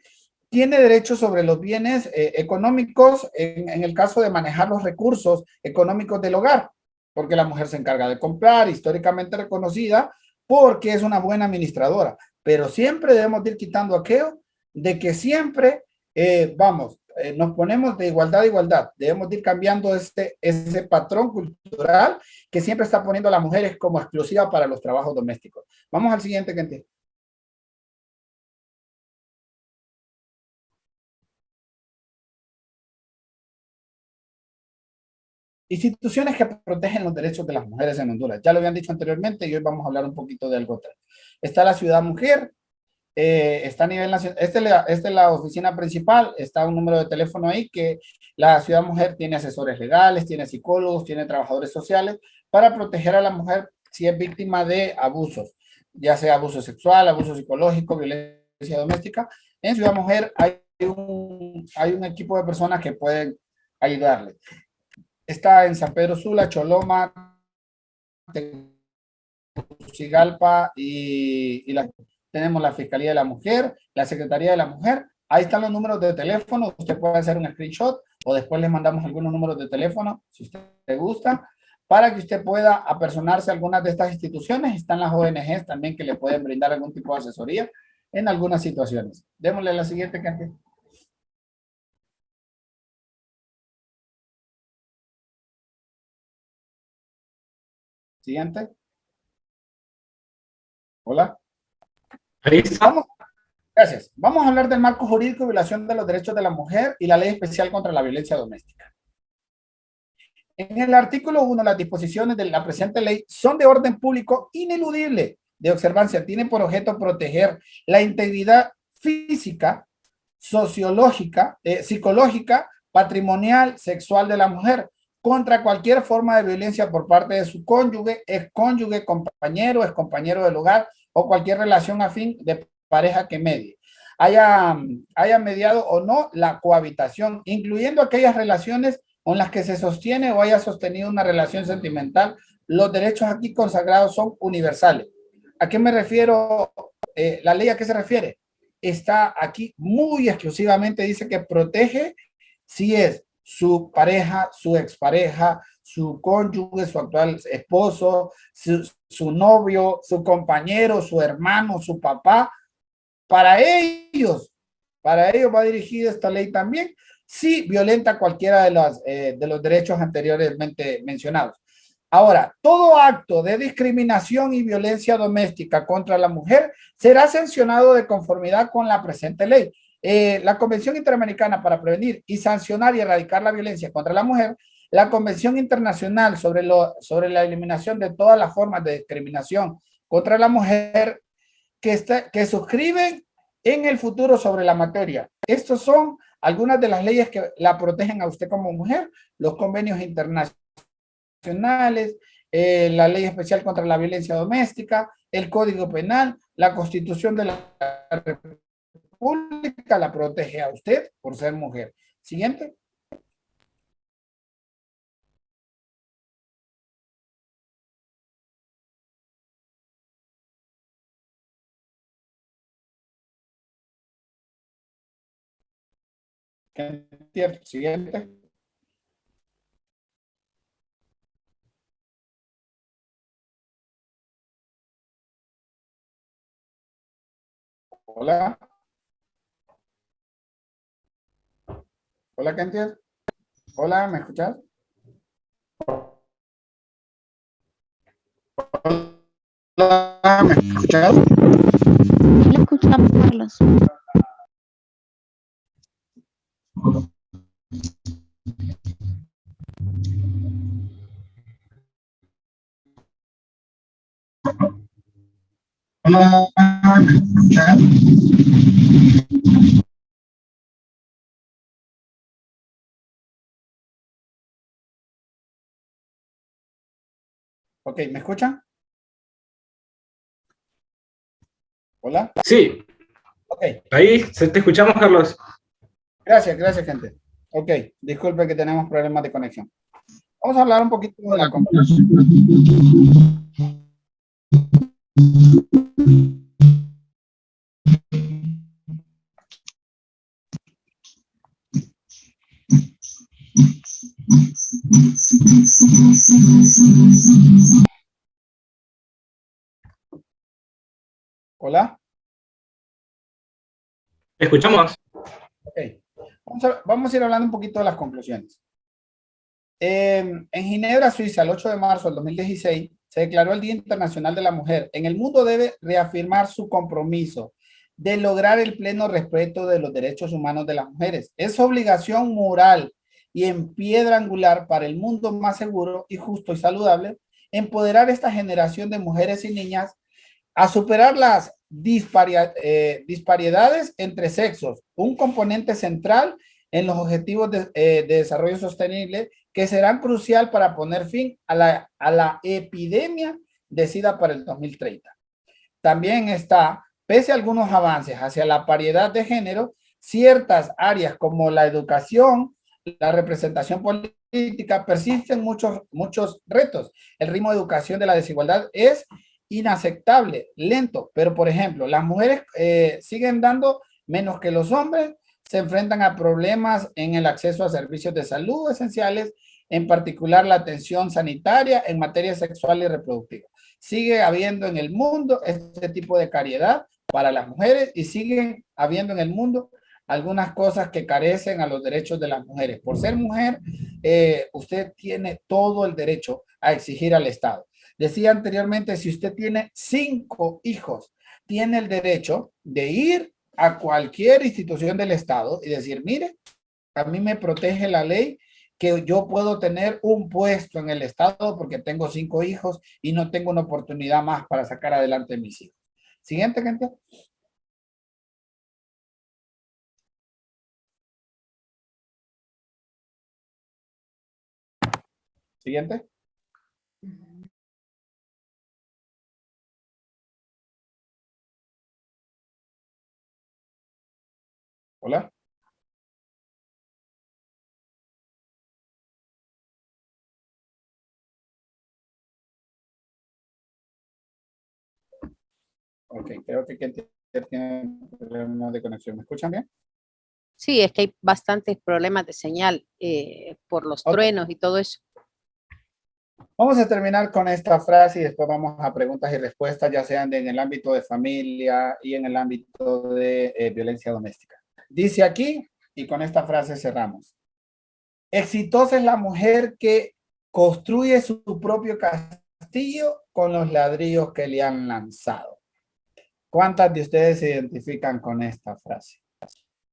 Speaker 2: tiene derecho sobre los bienes económicos en el caso de manejar los recursos económicos del hogar, porque la mujer se encarga de comprar, históricamente reconocida, porque es una buena administradora, pero siempre debemos ir quitando aquello de que siempre, nos ponemos de igualdad a igualdad, debemos ir cambiando ese patrón cultural que siempre está poniendo a las mujeres como exclusiva para los trabajos domésticos. Vamos al siguiente, gente. Instituciones que protegen los derechos de las mujeres en Honduras. Ya lo habían dicho anteriormente y hoy vamos a hablar un poquito de algo. Está la Ciudad Mujer, está a nivel nacional. Esta es la oficina principal, está un número de teléfono ahí que la Ciudad Mujer tiene asesores legales, tiene psicólogos, tiene trabajadores sociales para proteger a la mujer si es víctima de abusos, ya sea abuso sexual, abuso psicológico, violencia doméstica. En Ciudad Mujer hay un equipo de personas que pueden ayudarle. Está en San Pedro Sula, Choloma, Tegucigalpa tenemos la Fiscalía de la Mujer, la Secretaría de la Mujer. Ahí están los números de teléfono. Usted puede hacer un screenshot o después les mandamos algunos números de teléfono, si usted le gusta, para que usted pueda apersonarse a algunas de estas instituciones. Están las ONGs también que le pueden brindar algún tipo de asesoría en algunas situaciones. Démosle la siguiente cantidad. Siguiente. Hola.
Speaker 6: Ahí está.
Speaker 2: Gracias. Vamos a hablar del marco jurídico de violación de los derechos de la mujer y la ley especial contra la violencia doméstica. En el artículo 1, las disposiciones de la presente ley son de orden público ineludible de observancia. Tiene por objeto proteger la integridad física, sociológica, psicológica, patrimonial, sexual de la mujer contra cualquier forma de violencia por parte de su cónyuge, excónyuge, compañero, excompañero del hogar o cualquier relación afín de pareja que medie. Haya mediado o no la cohabitación, incluyendo aquellas relaciones con las que se sostiene o haya sostenido una relación sentimental. Los derechos aquí consagrados son universales. ¿A qué me refiero? ¿La ley a qué se refiere? Está aquí muy exclusivamente, dice que protege si es su pareja, su expareja, su cónyuge, su actual esposo, su novio, su compañero, su hermano, su papá. Para ellos va dirigida esta ley también, si violenta cualquiera de los derechos anteriormente mencionados. Ahora, todo acto de discriminación y violencia doméstica contra la mujer será sancionado de conformidad con la presente ley. La Convención Interamericana para Prevenir y Sancionar y Erradicar la Violencia contra la Mujer, la Convención Internacional sobre la eliminación de todas las formas de discriminación contra la mujer que suscriben en el futuro sobre la materia. Estos son algunas de las leyes que la protegen a usted como mujer, los convenios internacionales, la ley especial contra la violencia doméstica, el Código Penal, la Constitución de la República la protege a usted por ser mujer. Siguiente. Siguiente. Hola. Hola, Kentia. Hola, ¿me escuchas? Hola, ¿me escuchas?
Speaker 9: Le escuchamos, Carlos.
Speaker 2: Hola, ¿me escuchas? Ok, ¿me escuchan? Hola.
Speaker 6: Sí.
Speaker 2: Ok.
Speaker 6: Ahí te escuchamos, Carlos.
Speaker 2: Gracias, gente. Ok, disculpe que tenemos problemas de conexión. Vamos a hablar un poquito de la conclusión. Hola.
Speaker 6: Escuchamos.
Speaker 2: Ok. Vamos a ir hablando un poquito de las conclusiones. En Ginebra, Suiza, el 8 de marzo del 2016, se declaró el Día Internacional de la Mujer. En el mundo debe reafirmar su compromiso de lograr el pleno respeto de los derechos humanos de las mujeres. Es obligación moral y en piedra angular para el mundo más seguro y justo y saludable, empoderar esta generación de mujeres y niñas a superar las disparidades entre sexos, un componente central en los objetivos de desarrollo sostenible que serán crucial para poner fin a la epidemia de SIDA para el 2030. También está, pese a algunos avances hacia la paridad de género, ciertas áreas como la educación, la representación política, persisten muchos retos. El ritmo de educación de la desigualdad es inaceptable, lento, pero por ejemplo, las mujeres siguen dando menos que los hombres, se enfrentan a problemas en el acceso a servicios de salud esenciales, en particular la atención sanitaria en materia sexual y reproductiva. Sigue habiendo en el mundo este tipo de caridad para las mujeres y siguen habiendo en el mundo algunas cosas que carecen a los derechos de las mujeres. Por ser mujer, usted tiene todo el derecho a exigir al Estado. Decía anteriormente, si usted tiene 5 hijos, tiene el derecho de ir a cualquier institución del Estado y decir, mire, a mí me protege la ley que yo puedo tener un puesto en el Estado porque tengo 5 hijos y no tengo una oportunidad más para sacar adelante a mis hijos. Siguiente, gente. Siguiente. Hola. Ok, creo que tiene problemas de conexión. ¿Me escuchan bien?
Speaker 7: Sí, es que hay bastantes problemas de señal por los truenos y todo eso.
Speaker 2: Vamos a terminar con esta frase y después vamos a preguntas y respuestas, ya sean en el ámbito de familia y en el ámbito de violencia doméstica. Dice aquí, y con esta frase cerramos. Exitosa es la mujer que construye su propio castillo con los ladrillos que le han lanzado. ¿Cuántas de ustedes se identifican con esta frase?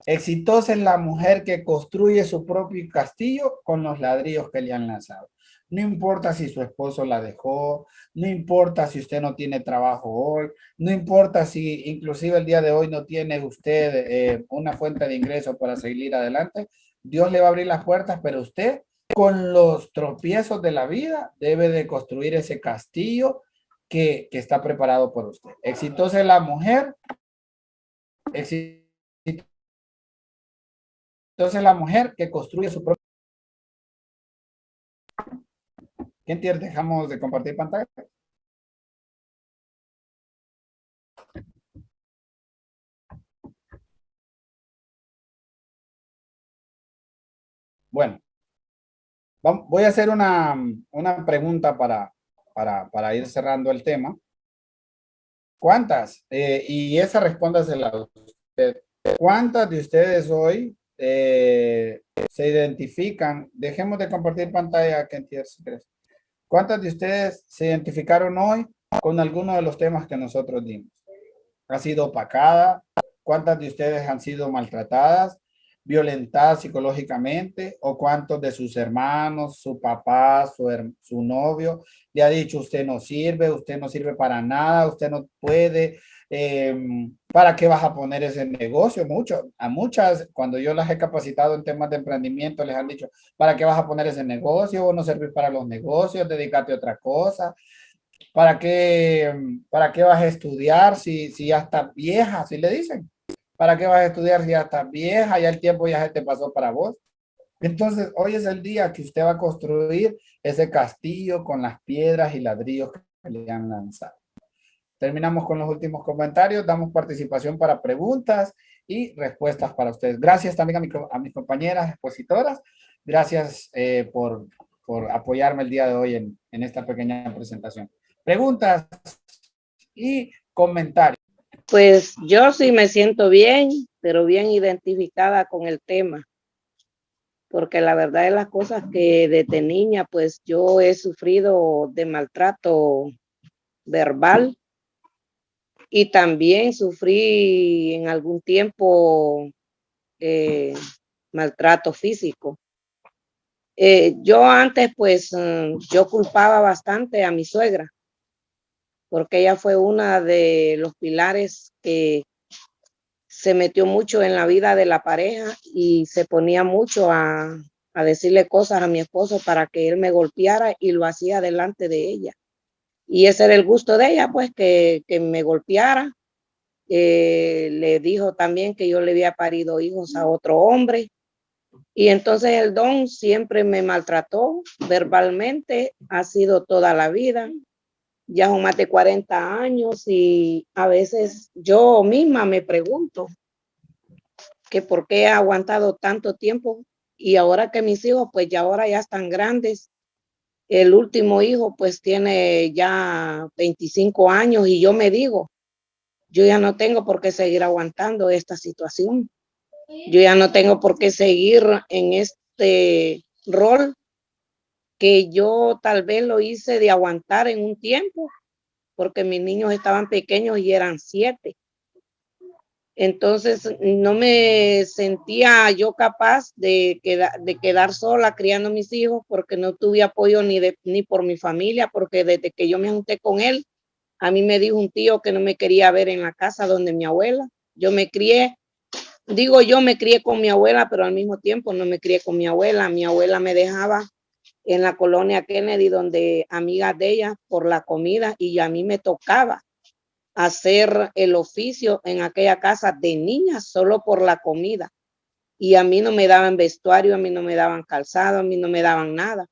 Speaker 2: Exitosa es la mujer que construye su propio castillo con los ladrillos que le han lanzado. No importa si su esposo la dejó, no importa si usted no tiene trabajo hoy, no importa si inclusive el día de hoy no tiene usted una fuente de ingreso para seguir adelante. Dios le va a abrir las puertas, pero usted con los tropiezos de la vida debe de construir ese castillo que está preparado por usted. Exitosa es la mujer. Entonces la mujer que construye su propio... ¿Quién tiene? Dejamos de compartir pantalla. Bueno, voy a hacer una pregunta para ir cerrando el tema. ¿Cuántas? Y esa respóndasela a usted. ¿Cuántas de ustedes hoy se identifican? Dejemos de compartir pantalla, ¿cuántas de ustedes se identificaron hoy con alguno de los temas que nosotros dimos? ¿Ha sido opacada? ¿Cuántas de ustedes han sido maltratadas, violentadas psicológicamente? ¿O cuántos de sus hermanos, su papá, su novio le ha dicho usted no sirve para nada, usted no puede, ¿para qué vas a poner ese negocio? A muchas, cuando yo las he capacitado en temas de emprendimiento, les han dicho, ¿para qué vas a poner ese negocio? Vos no servís para los negocios, dedícate a otra cosa. ¿Para qué vas a estudiar si ya estás vieja? Así le dicen. ¿Para qué vas a estudiar si ya estás vieja? Ya el tiempo ya se te pasó para vos. Entonces, hoy es el día que usted va a construir ese castillo con las piedras y ladrillos que le han lanzado. Terminamos con los últimos comentarios, damos participación para preguntas y respuestas para ustedes. Gracias también a mis compañeras expositoras. Gracias por apoyarme el día de hoy en esta pequeña presentación. Preguntas y comentarios.
Speaker 4: Pues yo sí me siento bien, pero bien identificada con el tema, porque la verdad es las cosas que desde niña, pues yo he sufrido de maltrato verbal y también sufrí en algún tiempo maltrato físico. Yo antes, pues, yo culpaba bastante a mi suegra, porque ella fue una de los pilares que se metió mucho en la vida de la pareja y se ponía mucho a decirle cosas a mi esposo para que él me golpeara y lo hacía delante de ella. Y ese era el gusto de ella, pues, que me golpeara. Le dijo también que yo le había parido hijos a otro hombre. Y entonces el don siempre me maltrató verbalmente, ha sido toda la vida. Ya son más de 40 años y a veces yo misma me pregunto que por qué he aguantado tanto tiempo y ahora que mis hijos pues ya ahora ya están grandes. El último hijo pues tiene ya 25 años y yo me digo, yo ya no tengo por qué seguir aguantando esta situación. Yo ya no tengo por qué seguir en este rol que yo tal vez lo hice de aguantar en un tiempo, porque mis niños estaban pequeños y eran 7. Entonces no me sentía yo capaz de quedar sola criando a mis hijos porque no tuve apoyo ni por mi familia, porque desde que yo me junté con él, a mí me dijo un tío que no me quería ver en la casa donde mi abuela. Yo me crié con mi abuela, pero al mismo tiempo no me crié con mi abuela. Mi abuela me dejaba en la colonia Kennedy, donde amigas de ella por la comida y a mí me tocaba hacer el oficio en aquella casa de niñas solo por la comida. Y a mí no me daban vestuario, a mí no me daban calzado, a mí no me daban nada.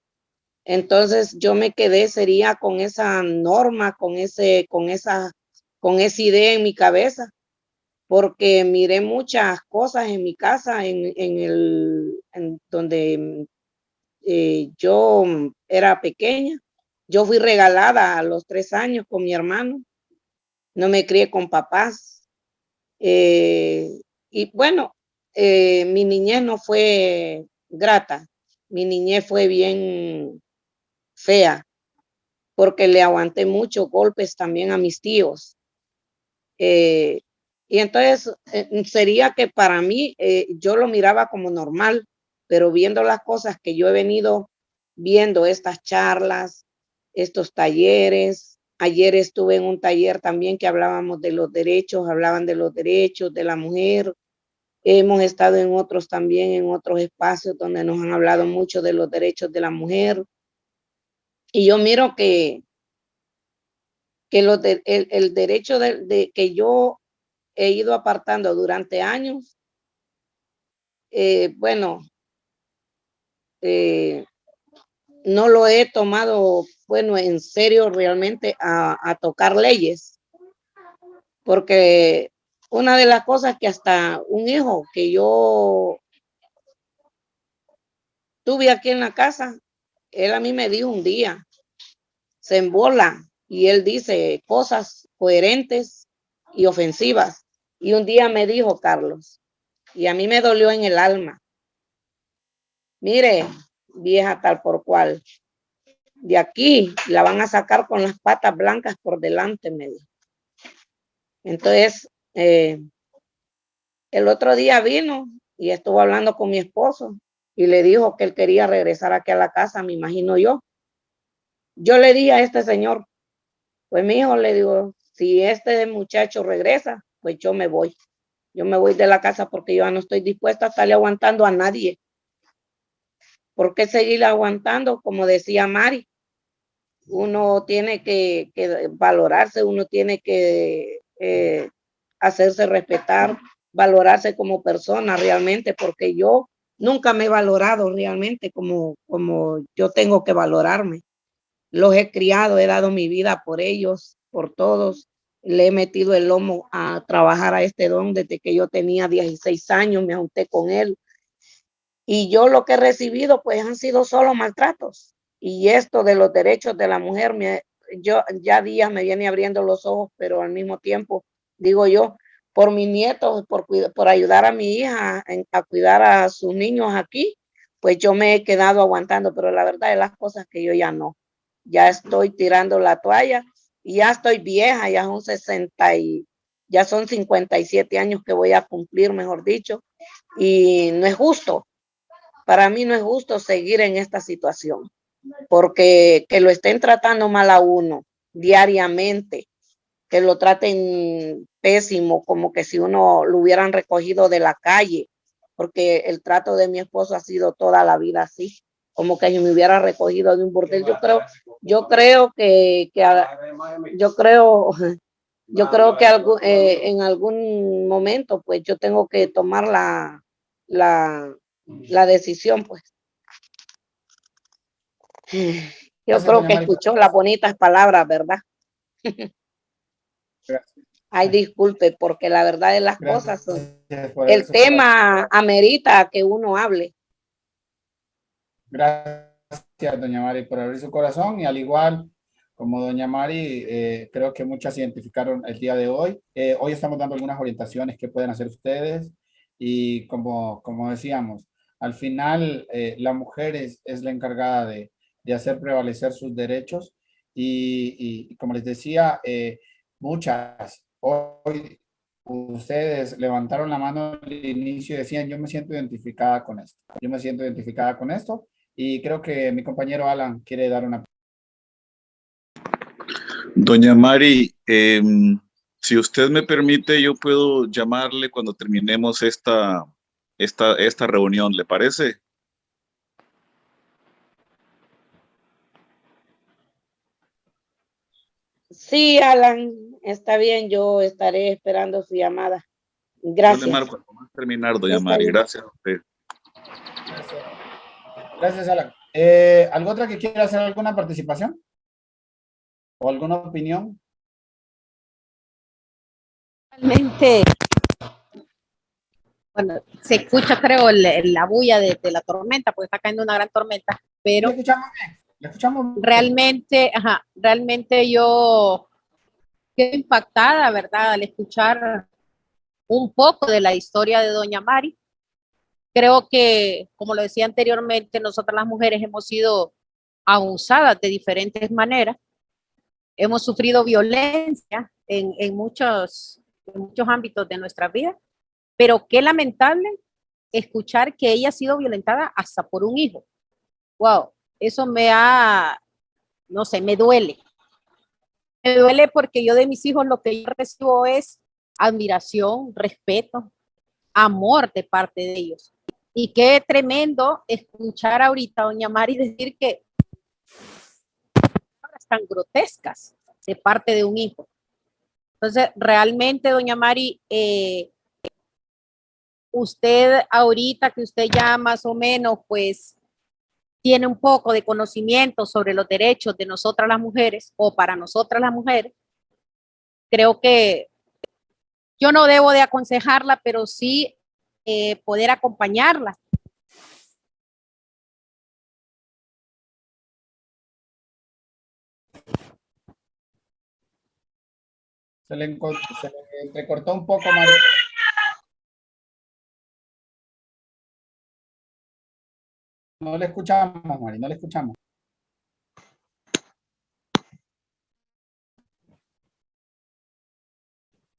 Speaker 4: Entonces yo me quedé, sería con esa norma, con esa idea en mi cabeza, porque miré muchas cosas en mi casa, en donde yo era pequeña. Yo fui regalada a los 3 años con mi hermano. No me crié con papás. Y bueno, mi niñez no fue grata. Mi niñez fue bien fea, porque le aguanté muchos golpes también a mis tíos. Y entonces sería que para mí yo lo miraba como normal, pero viendo las cosas que yo he venido viendo, estas charlas, estos talleres. Ayer estuve en un taller también que hablaban de los derechos de la mujer. Hemos estado en otros también, en otros espacios donde nos han hablado mucho de los derechos de la mujer. Y yo miro que el derecho de que yo he ido apartando durante años, bueno, no lo he tomado, bueno, en serio realmente a tocar leyes, porque una de las cosas que hasta un hijo que yo tuve aquí en la casa, él a mí me dijo un día, se embola y él dice cosas coherentes y ofensivas. Y un día me dijo, Carlos, y a mí me dolió en el alma, mire, vieja tal por cual, de aquí la van a sacar con las patas blancas por delante, me dijo. Entonces, el otro día vino y estuvo hablando con mi esposo y le dijo que él quería regresar aquí a la casa, me imagino yo. Yo le dije a este señor, pues mi hijo, le digo, si este muchacho regresa, pues yo me voy. Yo me voy de la casa porque yo ya no estoy dispuesta a estarle aguantando a nadie. ¿Por qué seguir aguantando? Como decía Mari, uno tiene que valorarse, uno tiene que hacerse respetar, valorarse como persona realmente, porque yo nunca me he valorado realmente como yo tengo que valorarme. Los he criado, he dado mi vida por ellos, por todos. Le he metido el lomo a trabajar a este don desde que yo tenía 16 años, me junté con él. Y yo lo que he recibido pues han sido solo maltratos. Y esto de los derechos de la mujer, yo ya días me viene abriendo los ojos, pero al mismo tiempo digo yo, por mis nietos, por ayudar a mi hija a cuidar a sus niños aquí, pues yo me he quedado aguantando, pero la verdad es las cosas que yo ya no. Ya estoy tirando la toalla y ya estoy vieja, ya son 57 años que voy a cumplir, mejor dicho, y no es justo. Para mí no es justo seguir en esta situación, porque que lo estén tratando mal a uno diariamente, que lo traten pésimo, como que si uno lo hubieran recogido de la calle, porque el trato de mi esposo ha sido toda la vida así, como que si me hubiera recogido de un burdel. Yo creo que en algún momento, pues yo tengo que tomar la decisión, pues. Yo
Speaker 2: Gracias,
Speaker 4: creo
Speaker 2: doña
Speaker 4: que
Speaker 2: Mari.
Speaker 4: escuchó las bonitas palabras, ¿verdad?
Speaker 2: Gracias.
Speaker 4: Ay, disculpe, porque la verdad de las cosas,
Speaker 2: Gracias por
Speaker 4: el
Speaker 2: eso.
Speaker 4: tema amerita que uno hable.
Speaker 2: Gracias, doña Mari, por abrir su corazón y al igual como doña Mari, creo que muchas se identificaron el día de hoy. Hoy estamos dando algunas orientaciones que pueden hacer ustedes y como decíamos, al final la mujer es la encargada de hacer prevalecer sus derechos y como les decía, muchas hoy ustedes levantaron la mano al inicio y decían, yo me siento identificada con esto, yo me siento identificada con esto y creo que mi compañero Alan quiere dar una.
Speaker 10: Doña Mari, si usted me permite, yo puedo llamarle cuando terminemos esta reunión, ¿le parece?
Speaker 4: Sí, Alan, está bien, yo estaré esperando su llamada.
Speaker 10: Yo le
Speaker 4: Gracias.
Speaker 10: marco al terminar, doña
Speaker 4: Está
Speaker 10: Mari.
Speaker 4: bien.
Speaker 10: Gracias a usted.
Speaker 2: Gracias. Gracias, Alan. ¿Algo otra que quiera hacer alguna participación? ¿O alguna opinión?
Speaker 7: Realmente, bueno, se escucha, creo, la bulla de la tormenta, porque está cayendo una gran tormenta, pero
Speaker 2: Le escuchamos bien. Le escuchamos bien.
Speaker 7: realmente yo quedé impactada, ¿verdad? Al escuchar un poco de la historia de Doña Mari. Creo que, como lo decía anteriormente, nosotras las mujeres hemos sido abusadas de diferentes maneras, hemos sufrido violencia en muchos ámbitos de nuestra vida, pero qué lamentable escuchar que ella ha sido violentada hasta por un hijo. Wow, eso no sé, me duele. Me duele porque yo de mis hijos lo que yo recibo es admiración, respeto, amor de parte de ellos. Y qué tremendo escuchar ahorita a doña Mari decir que tan grotescas de parte de un hijo. Entonces, realmente, doña Mari, usted ahorita que usted ya más o menos, pues, tiene un poco de conocimiento sobre los derechos de nosotras las mujeres o para nosotras las mujeres, creo que yo no debo de aconsejarla, pero sí poder acompañarla.
Speaker 2: Se le entrecortó un poco, Mari. No le escuchamos, Mari, no le escuchamos.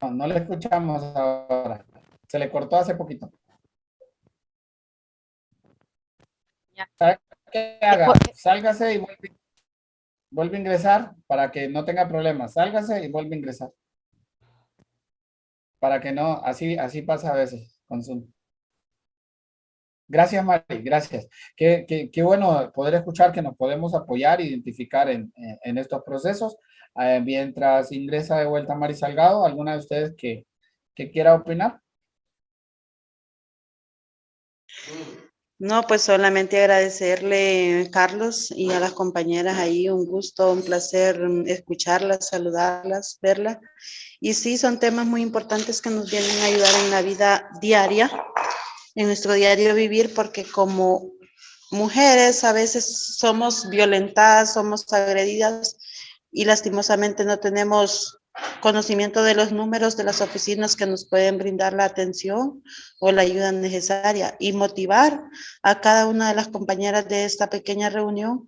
Speaker 2: No le escuchamos ahora. Se le cortó hace poquito. ¿Sabe qué haga? Sálgase y vuelve a ingresar para que no tenga problemas. Sálgase y vuelve a ingresar. Para que no, así pasa a veces con Zoom. Gracias, Mari, gracias. Qué bueno poder escuchar que nos podemos apoyar, identificar en estos procesos. Mientras ingresa de vuelta Mari Salgado, ¿alguna de ustedes que quiera opinar?
Speaker 5: No, pues solamente agradecerle, Carlos, y a las compañeras ahí, un gusto, un placer escucharlas, saludarlas, verlas. Y sí, son temas muy importantes que nos vienen a ayudar en la vida diaria, en nuestro diario vivir, porque como mujeres a veces somos violentadas, somos agredidas y lastimosamente no tenemos conocimiento de los números de las oficinas que nos pueden brindar la atención o la ayuda necesaria, y motivar a cada una de las compañeras de esta pequeña reunión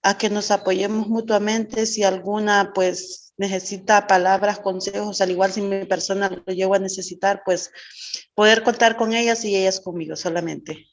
Speaker 5: a que nos apoyemos mutuamente. Si alguna pues necesita palabras, consejos, al igual si mi persona lo llego a necesitar, pues poder contar con ellas y ellas conmigo solamente.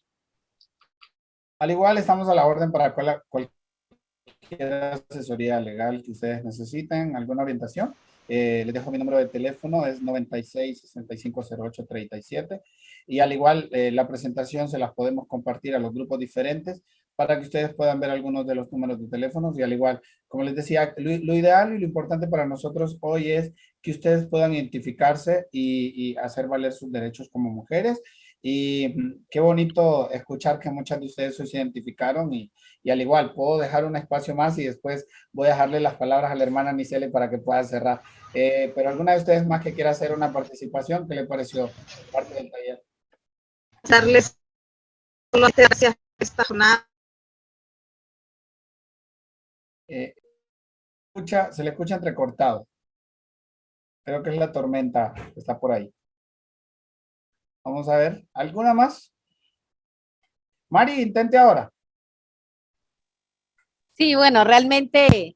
Speaker 2: Al igual estamos a la orden para cualquier asesoría legal que ustedes necesiten, alguna orientación. Les dejo mi número de teléfono, es 96-6508-37. Y al igual, la presentación se las podemos compartir a los grupos diferentes para que ustedes puedan ver algunos de los números de teléfonos. Y al igual, como les decía, lo ideal y lo importante para nosotros hoy es que ustedes puedan identificarse y hacer valer sus derechos como mujeres. Y qué bonito escuchar que muchas de ustedes se identificaron y al igual puedo dejar un espacio más y después voy a dejarle las palabras a la hermana Nicele para que pueda cerrar. Pero alguna de ustedes más que quiera hacer una participación, ¿qué le pareció parte del taller?
Speaker 11: Darles las gracias por esta jornada.
Speaker 2: Se le escucha entrecortado. Creo que es la tormenta que está por ahí. Vamos a ver. ¿Alguna más? Mari, intente ahora.
Speaker 7: Sí, bueno, realmente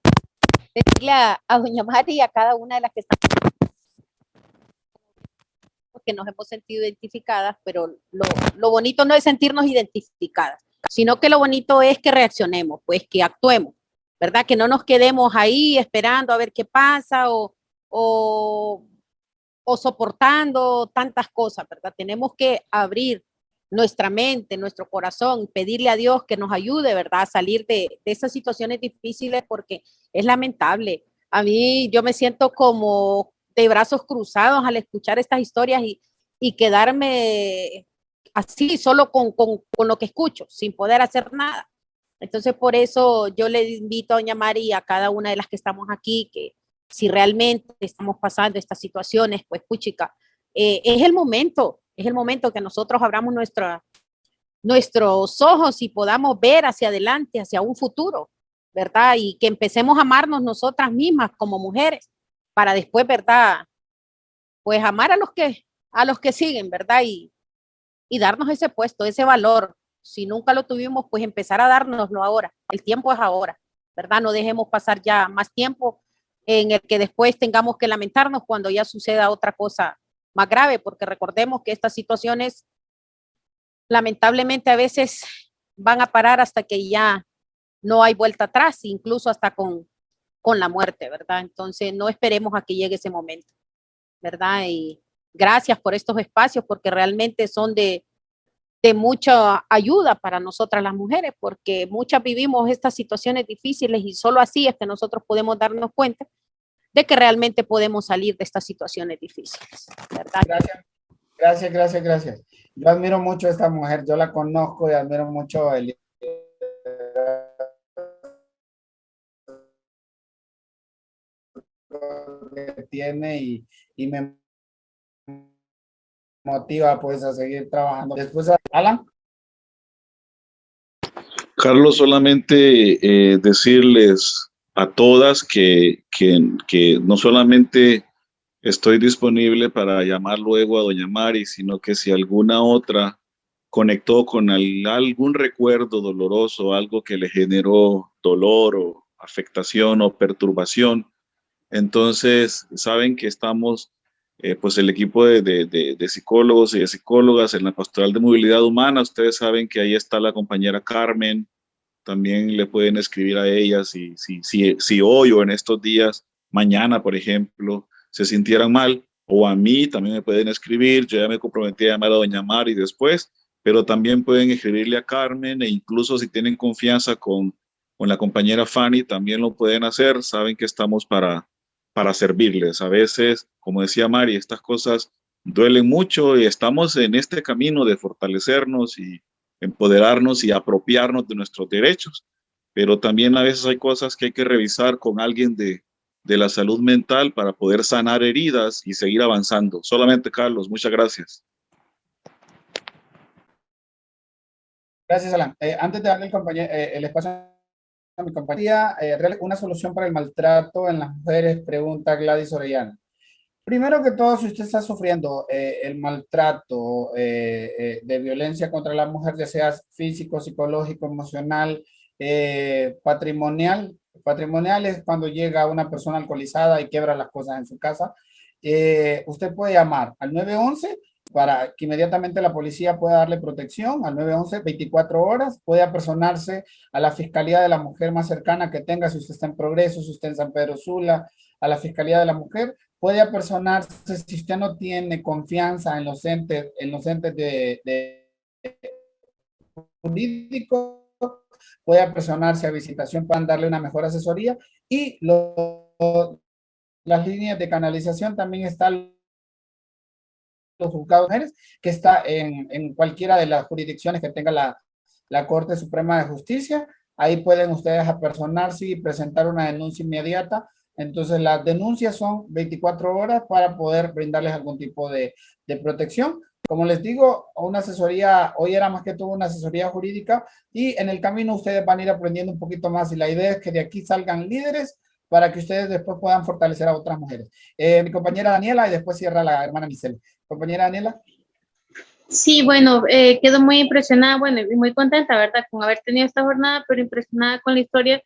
Speaker 7: decirle a doña Mari y a cada una de las que están, porque nos hemos sentido identificadas, pero lo bonito no es sentirnos identificadas, sino que lo bonito es que reaccionemos, pues que actuemos, ¿verdad? Que no nos quedemos ahí esperando a ver qué pasa o soportando tantas cosas, ¿verdad? Tenemos que abrir nuestra mente, nuestro corazón, pedirle a Dios que nos ayude, ¿verdad? A salir de esas situaciones difíciles, porque es lamentable. A mí yo me siento como de brazos cruzados al escuchar estas historias y quedarme así, solo con lo que escucho, sin poder hacer nada. Entonces, por eso yo le invito a doña María, a cada una de las que estamos aquí, que si realmente estamos pasando estas situaciones, pues puchica, es el momento que nosotros abramos nuestros ojos y podamos ver hacia adelante, hacia un futuro, ¿verdad? Y que empecemos a amarnos nosotras mismas como mujeres, para después, ¿verdad? Pues amar a los que siguen, ¿verdad? Y darnos ese puesto, ese valor. Si nunca lo tuvimos, pues empezar a dárnoslo ahora. El tiempo es ahora, ¿verdad? No dejemos pasar ya más tiempo en el que después tengamos que lamentarnos cuando ya suceda otra cosa más grave, porque recordemos que estas situaciones lamentablemente a veces van a parar hasta que ya no hay vuelta atrás, incluso hasta con la muerte, ¿verdad? Entonces no esperemos a que llegue ese momento, ¿verdad? Y gracias por estos espacios, porque realmente son de mucha ayuda para nosotras las mujeres, porque muchas vivimos estas situaciones difíciles y solo así es que nosotros podemos darnos cuenta de que realmente podemos salir de estas situaciones difíciles, ¿verdad?
Speaker 2: Gracias. Yo admiro mucho a esta mujer, yo la conozco y admiro mucho el que tiene y me motiva pues a seguir trabajando. Después, Alan.
Speaker 10: Carlos, solamente decirles a todas que no solamente estoy disponible para llamar luego a doña Mari, sino que si alguna otra conectó con algún recuerdo doloroso, algo que le generó dolor o afectación o perturbación, entonces saben que estamos, pues el equipo de psicólogos y de psicólogas en la Pastoral de Movilidad Humana. Ustedes saben que ahí está la compañera Carmen. También le pueden escribir a ella si hoy o en estos días, mañana, por ejemplo, se sintieran mal, o a mí también me pueden escribir. Yo ya me comprometí a llamar a doña Mari después, pero también pueden escribirle a Carmen, e incluso si tienen confianza con la compañera Fanny, también lo pueden hacer. Saben que estamos para servirles. A veces, como decía Mari, estas cosas duelen mucho y estamos en este camino de fortalecernos empoderarnos y apropiarnos de nuestros derechos. Pero también a veces hay cosas que hay que revisar con alguien de la salud mental para poder sanar heridas y seguir avanzando. Solamente, Carlos, muchas gracias.
Speaker 2: Gracias, Alan. Antes de darle el espacio a mi compañía, una solución para el maltrato en las mujeres, pregunta Gladys Orellana. Primero que todo, si usted está sufriendo el maltrato de violencia contra la mujer, ya sea físico, psicológico, emocional, patrimonial es cuando llega una persona alcoholizada y quiebra las cosas en su casa, usted puede llamar al 911 para que inmediatamente la policía pueda darle protección, al 911 24 horas, puede apersonarse a la Fiscalía de la Mujer más cercana que tenga, si usted está en Progreso, si usted en San Pedro Sula, a la Fiscalía de la Mujer, puede apersonarse si usted no tiene confianza en los entes de jurídicos, puede apersonarse a Visitación para darle una mejor asesoría, y las líneas de canalización también están los juzgados de mujeres, que está en cualquiera de las jurisdicciones que tenga la Corte Suprema de Justicia. Ahí pueden ustedes apersonarse y presentar una denuncia inmediata. Entonces las denuncias son 24 horas para poder brindarles algún tipo de protección. Como les digo, una asesoría, hoy era más que todo una asesoría jurídica, y en el camino ustedes van a ir aprendiendo un poquito más, y la idea es que de aquí salgan líderes para que ustedes después puedan fortalecer a otras mujeres. Mi compañera Daniela, y después cierra la hermana Michelle. Compañera Daniela.
Speaker 3: Sí, bueno, quedo muy impresionada, bueno, y muy contenta, ¿verdad?, con haber tenido esta jornada, pero impresionada con la historia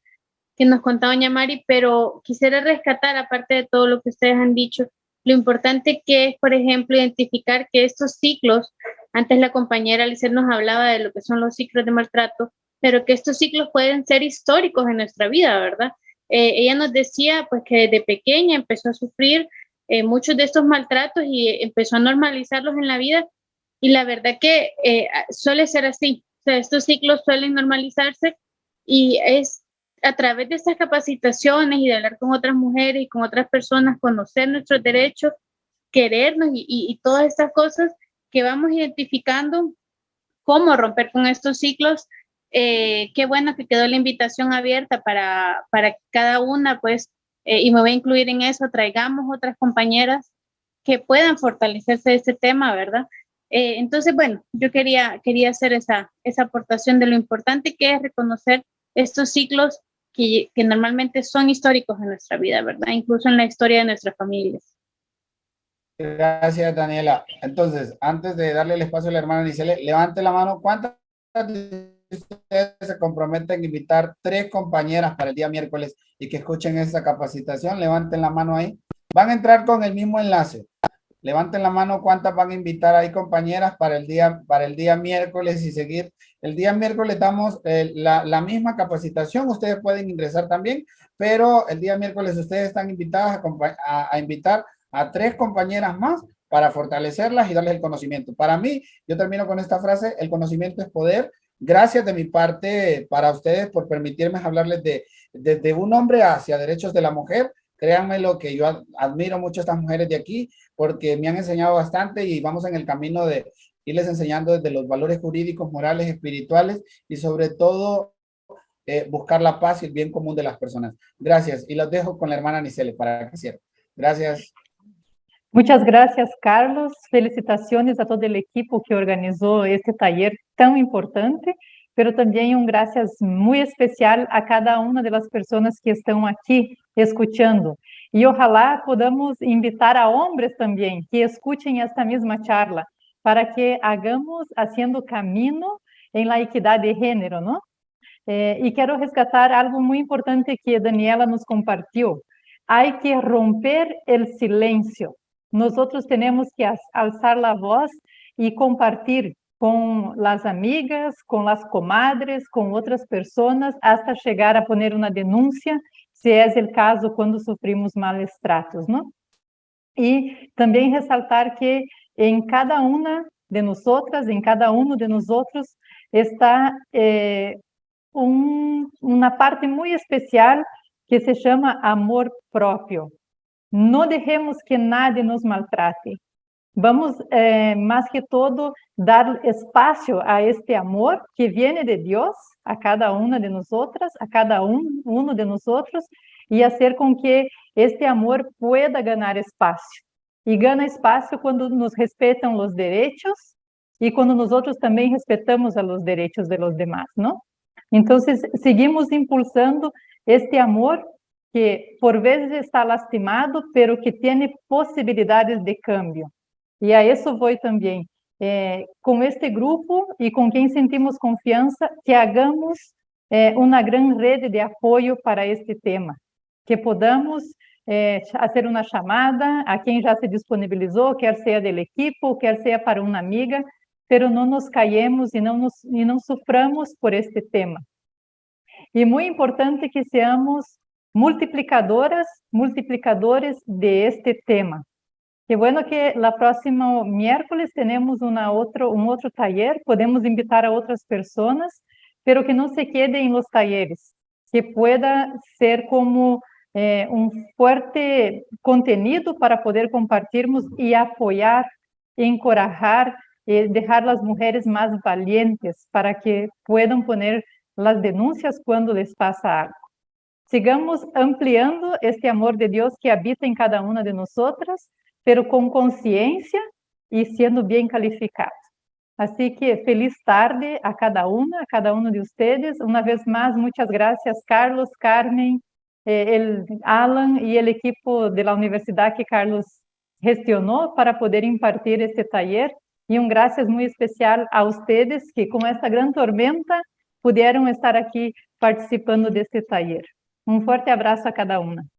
Speaker 3: que nos contaba doña Mari, pero quisiera rescatar, aparte de todo lo que ustedes han dicho, lo importante que es, por ejemplo, identificar que estos ciclos, antes la compañera Alicia nos hablaba de lo que son los ciclos de maltrato, pero que estos ciclos pueden ser históricos en nuestra vida, ¿verdad? Ella nos decía pues que desde pequeña empezó a sufrir muchos de estos maltratos y empezó a normalizarlos en la vida, y la verdad que suele ser así, o sea, estos ciclos suelen normalizarse, y es a través de estas capacitaciones y de hablar con otras mujeres y con otras personas, conocer nuestros derechos, querernos y todas estas cosas, que vamos identificando cómo romper con estos ciclos. Qué bueno que quedó la invitación abierta para cada una, pues, y me voy a incluir en eso, traigamos otras compañeras que puedan fortalecerse de este tema, ¿verdad? Entonces, bueno, yo quería hacer esa aportación de lo importante que es reconocer estos ciclos que normalmente son históricos en nuestra vida, ¿verdad? Incluso en la historia de nuestras familias.
Speaker 2: Gracias, Daniela. Entonces, antes de darle el espacio a la hermana Nicele, levante la mano. ¿Cuántas de ustedes se comprometen a invitar 3 compañeras para el día miércoles y que escuchen esta capacitación? Levanten la mano ahí. Van a entrar con el mismo enlace. Levanten la mano cuántas van a invitar ahí, compañeras, para el día miércoles, y seguir. El día miércoles damos la misma capacitación. Ustedes pueden ingresar también, pero el día miércoles ustedes están invitadas a invitar a 3 compañeras más para fortalecerlas y darles el conocimiento. Para mí, yo termino con esta frase: el conocimiento es poder. Gracias de mi parte para ustedes por permitirme hablarles desde un hombre hacia derechos de la mujer. Créanme lo que yo admiro mucho a estas mujeres de aquí, porque me han enseñado bastante, y vamos en el camino de irles enseñando desde los valores jurídicos, morales, espirituales, y sobre todo buscar la paz y el bien común de las personas. Gracias, y los dejo con la hermana Nicele para que cierre. Gracias.
Speaker 12: Muchas gracias, Carlos. Felicitaciones a todo el equipo que organizó este taller tan importante, pero también un gracias muy especial a cada una de las personas que están aquí escuchando. Y ojalá podamos invitar a hombres también que escuchen esta misma charla, para que hagamos haciendo camino en la equidad de género, ¿no? Y quiero rescatar algo muy importante que Daniela nos compartió. Hay que romper el silencio. Nosotros tenemos que alzar la voz y compartir con las amigas, con las comadres, con otras personas, hasta llegar a poner una denuncia, si es el caso cuando sufrimos malos tratos, ¿no? Y también resaltar que en cada una de nosotras, en cada uno de nosotros, está una parte muy especial que se llama amor propio. No dejemos que nadie nos maltrate. Vamos, más que todo, dar espacio a este amor que viene de Dios a cada una de nosotras, a cada uno de nosotros, y hacer con que este amor pueda ganar espacio. Y gana espacio cuando nos respetan los derechos y cuando nosotros también respetamos a los derechos de los demás, ¿no? Entonces, seguimos impulsando este amor que por veces está lastimado, pero que tiene posibilidades de cambio. E a isso vou também, com este grupo e com quem sentimos confiança, que hagamos uma grande rede de apoio para este tema, que podamos fazer uma chamada a quem já se disponibilizou, quer seja da equipe, quer seja para uma amiga, pero não nos caiemos e não soframos por este tema. E muito importante que seamos multiplicadores de este tema. Qué bueno que la próxima miércoles tenemos un otro taller, podemos invitar a otras personas, pero que no se quede en los talleres, que pueda ser como un fuerte contenido para poder compartirnos y apoyar, encorajar, dejar las mujeres más valientes para que puedan poner las denuncias cuando les pasa algo. Sigamos ampliando este amor de Dios que habita en cada una de nosotras, pero com consciência e sendo bem calificado. Assim que feliz tarde a cada um de vocês. Uma vez mais, muitas graças, Carlos, Carmen, Alan e o equipo da universidade que Carlos gestionou para poder impartir este taller. E graças muito especial a vocês que, com esta grande tormenta, puderam estar aqui participando deste taller. Forte abraço a cada uma.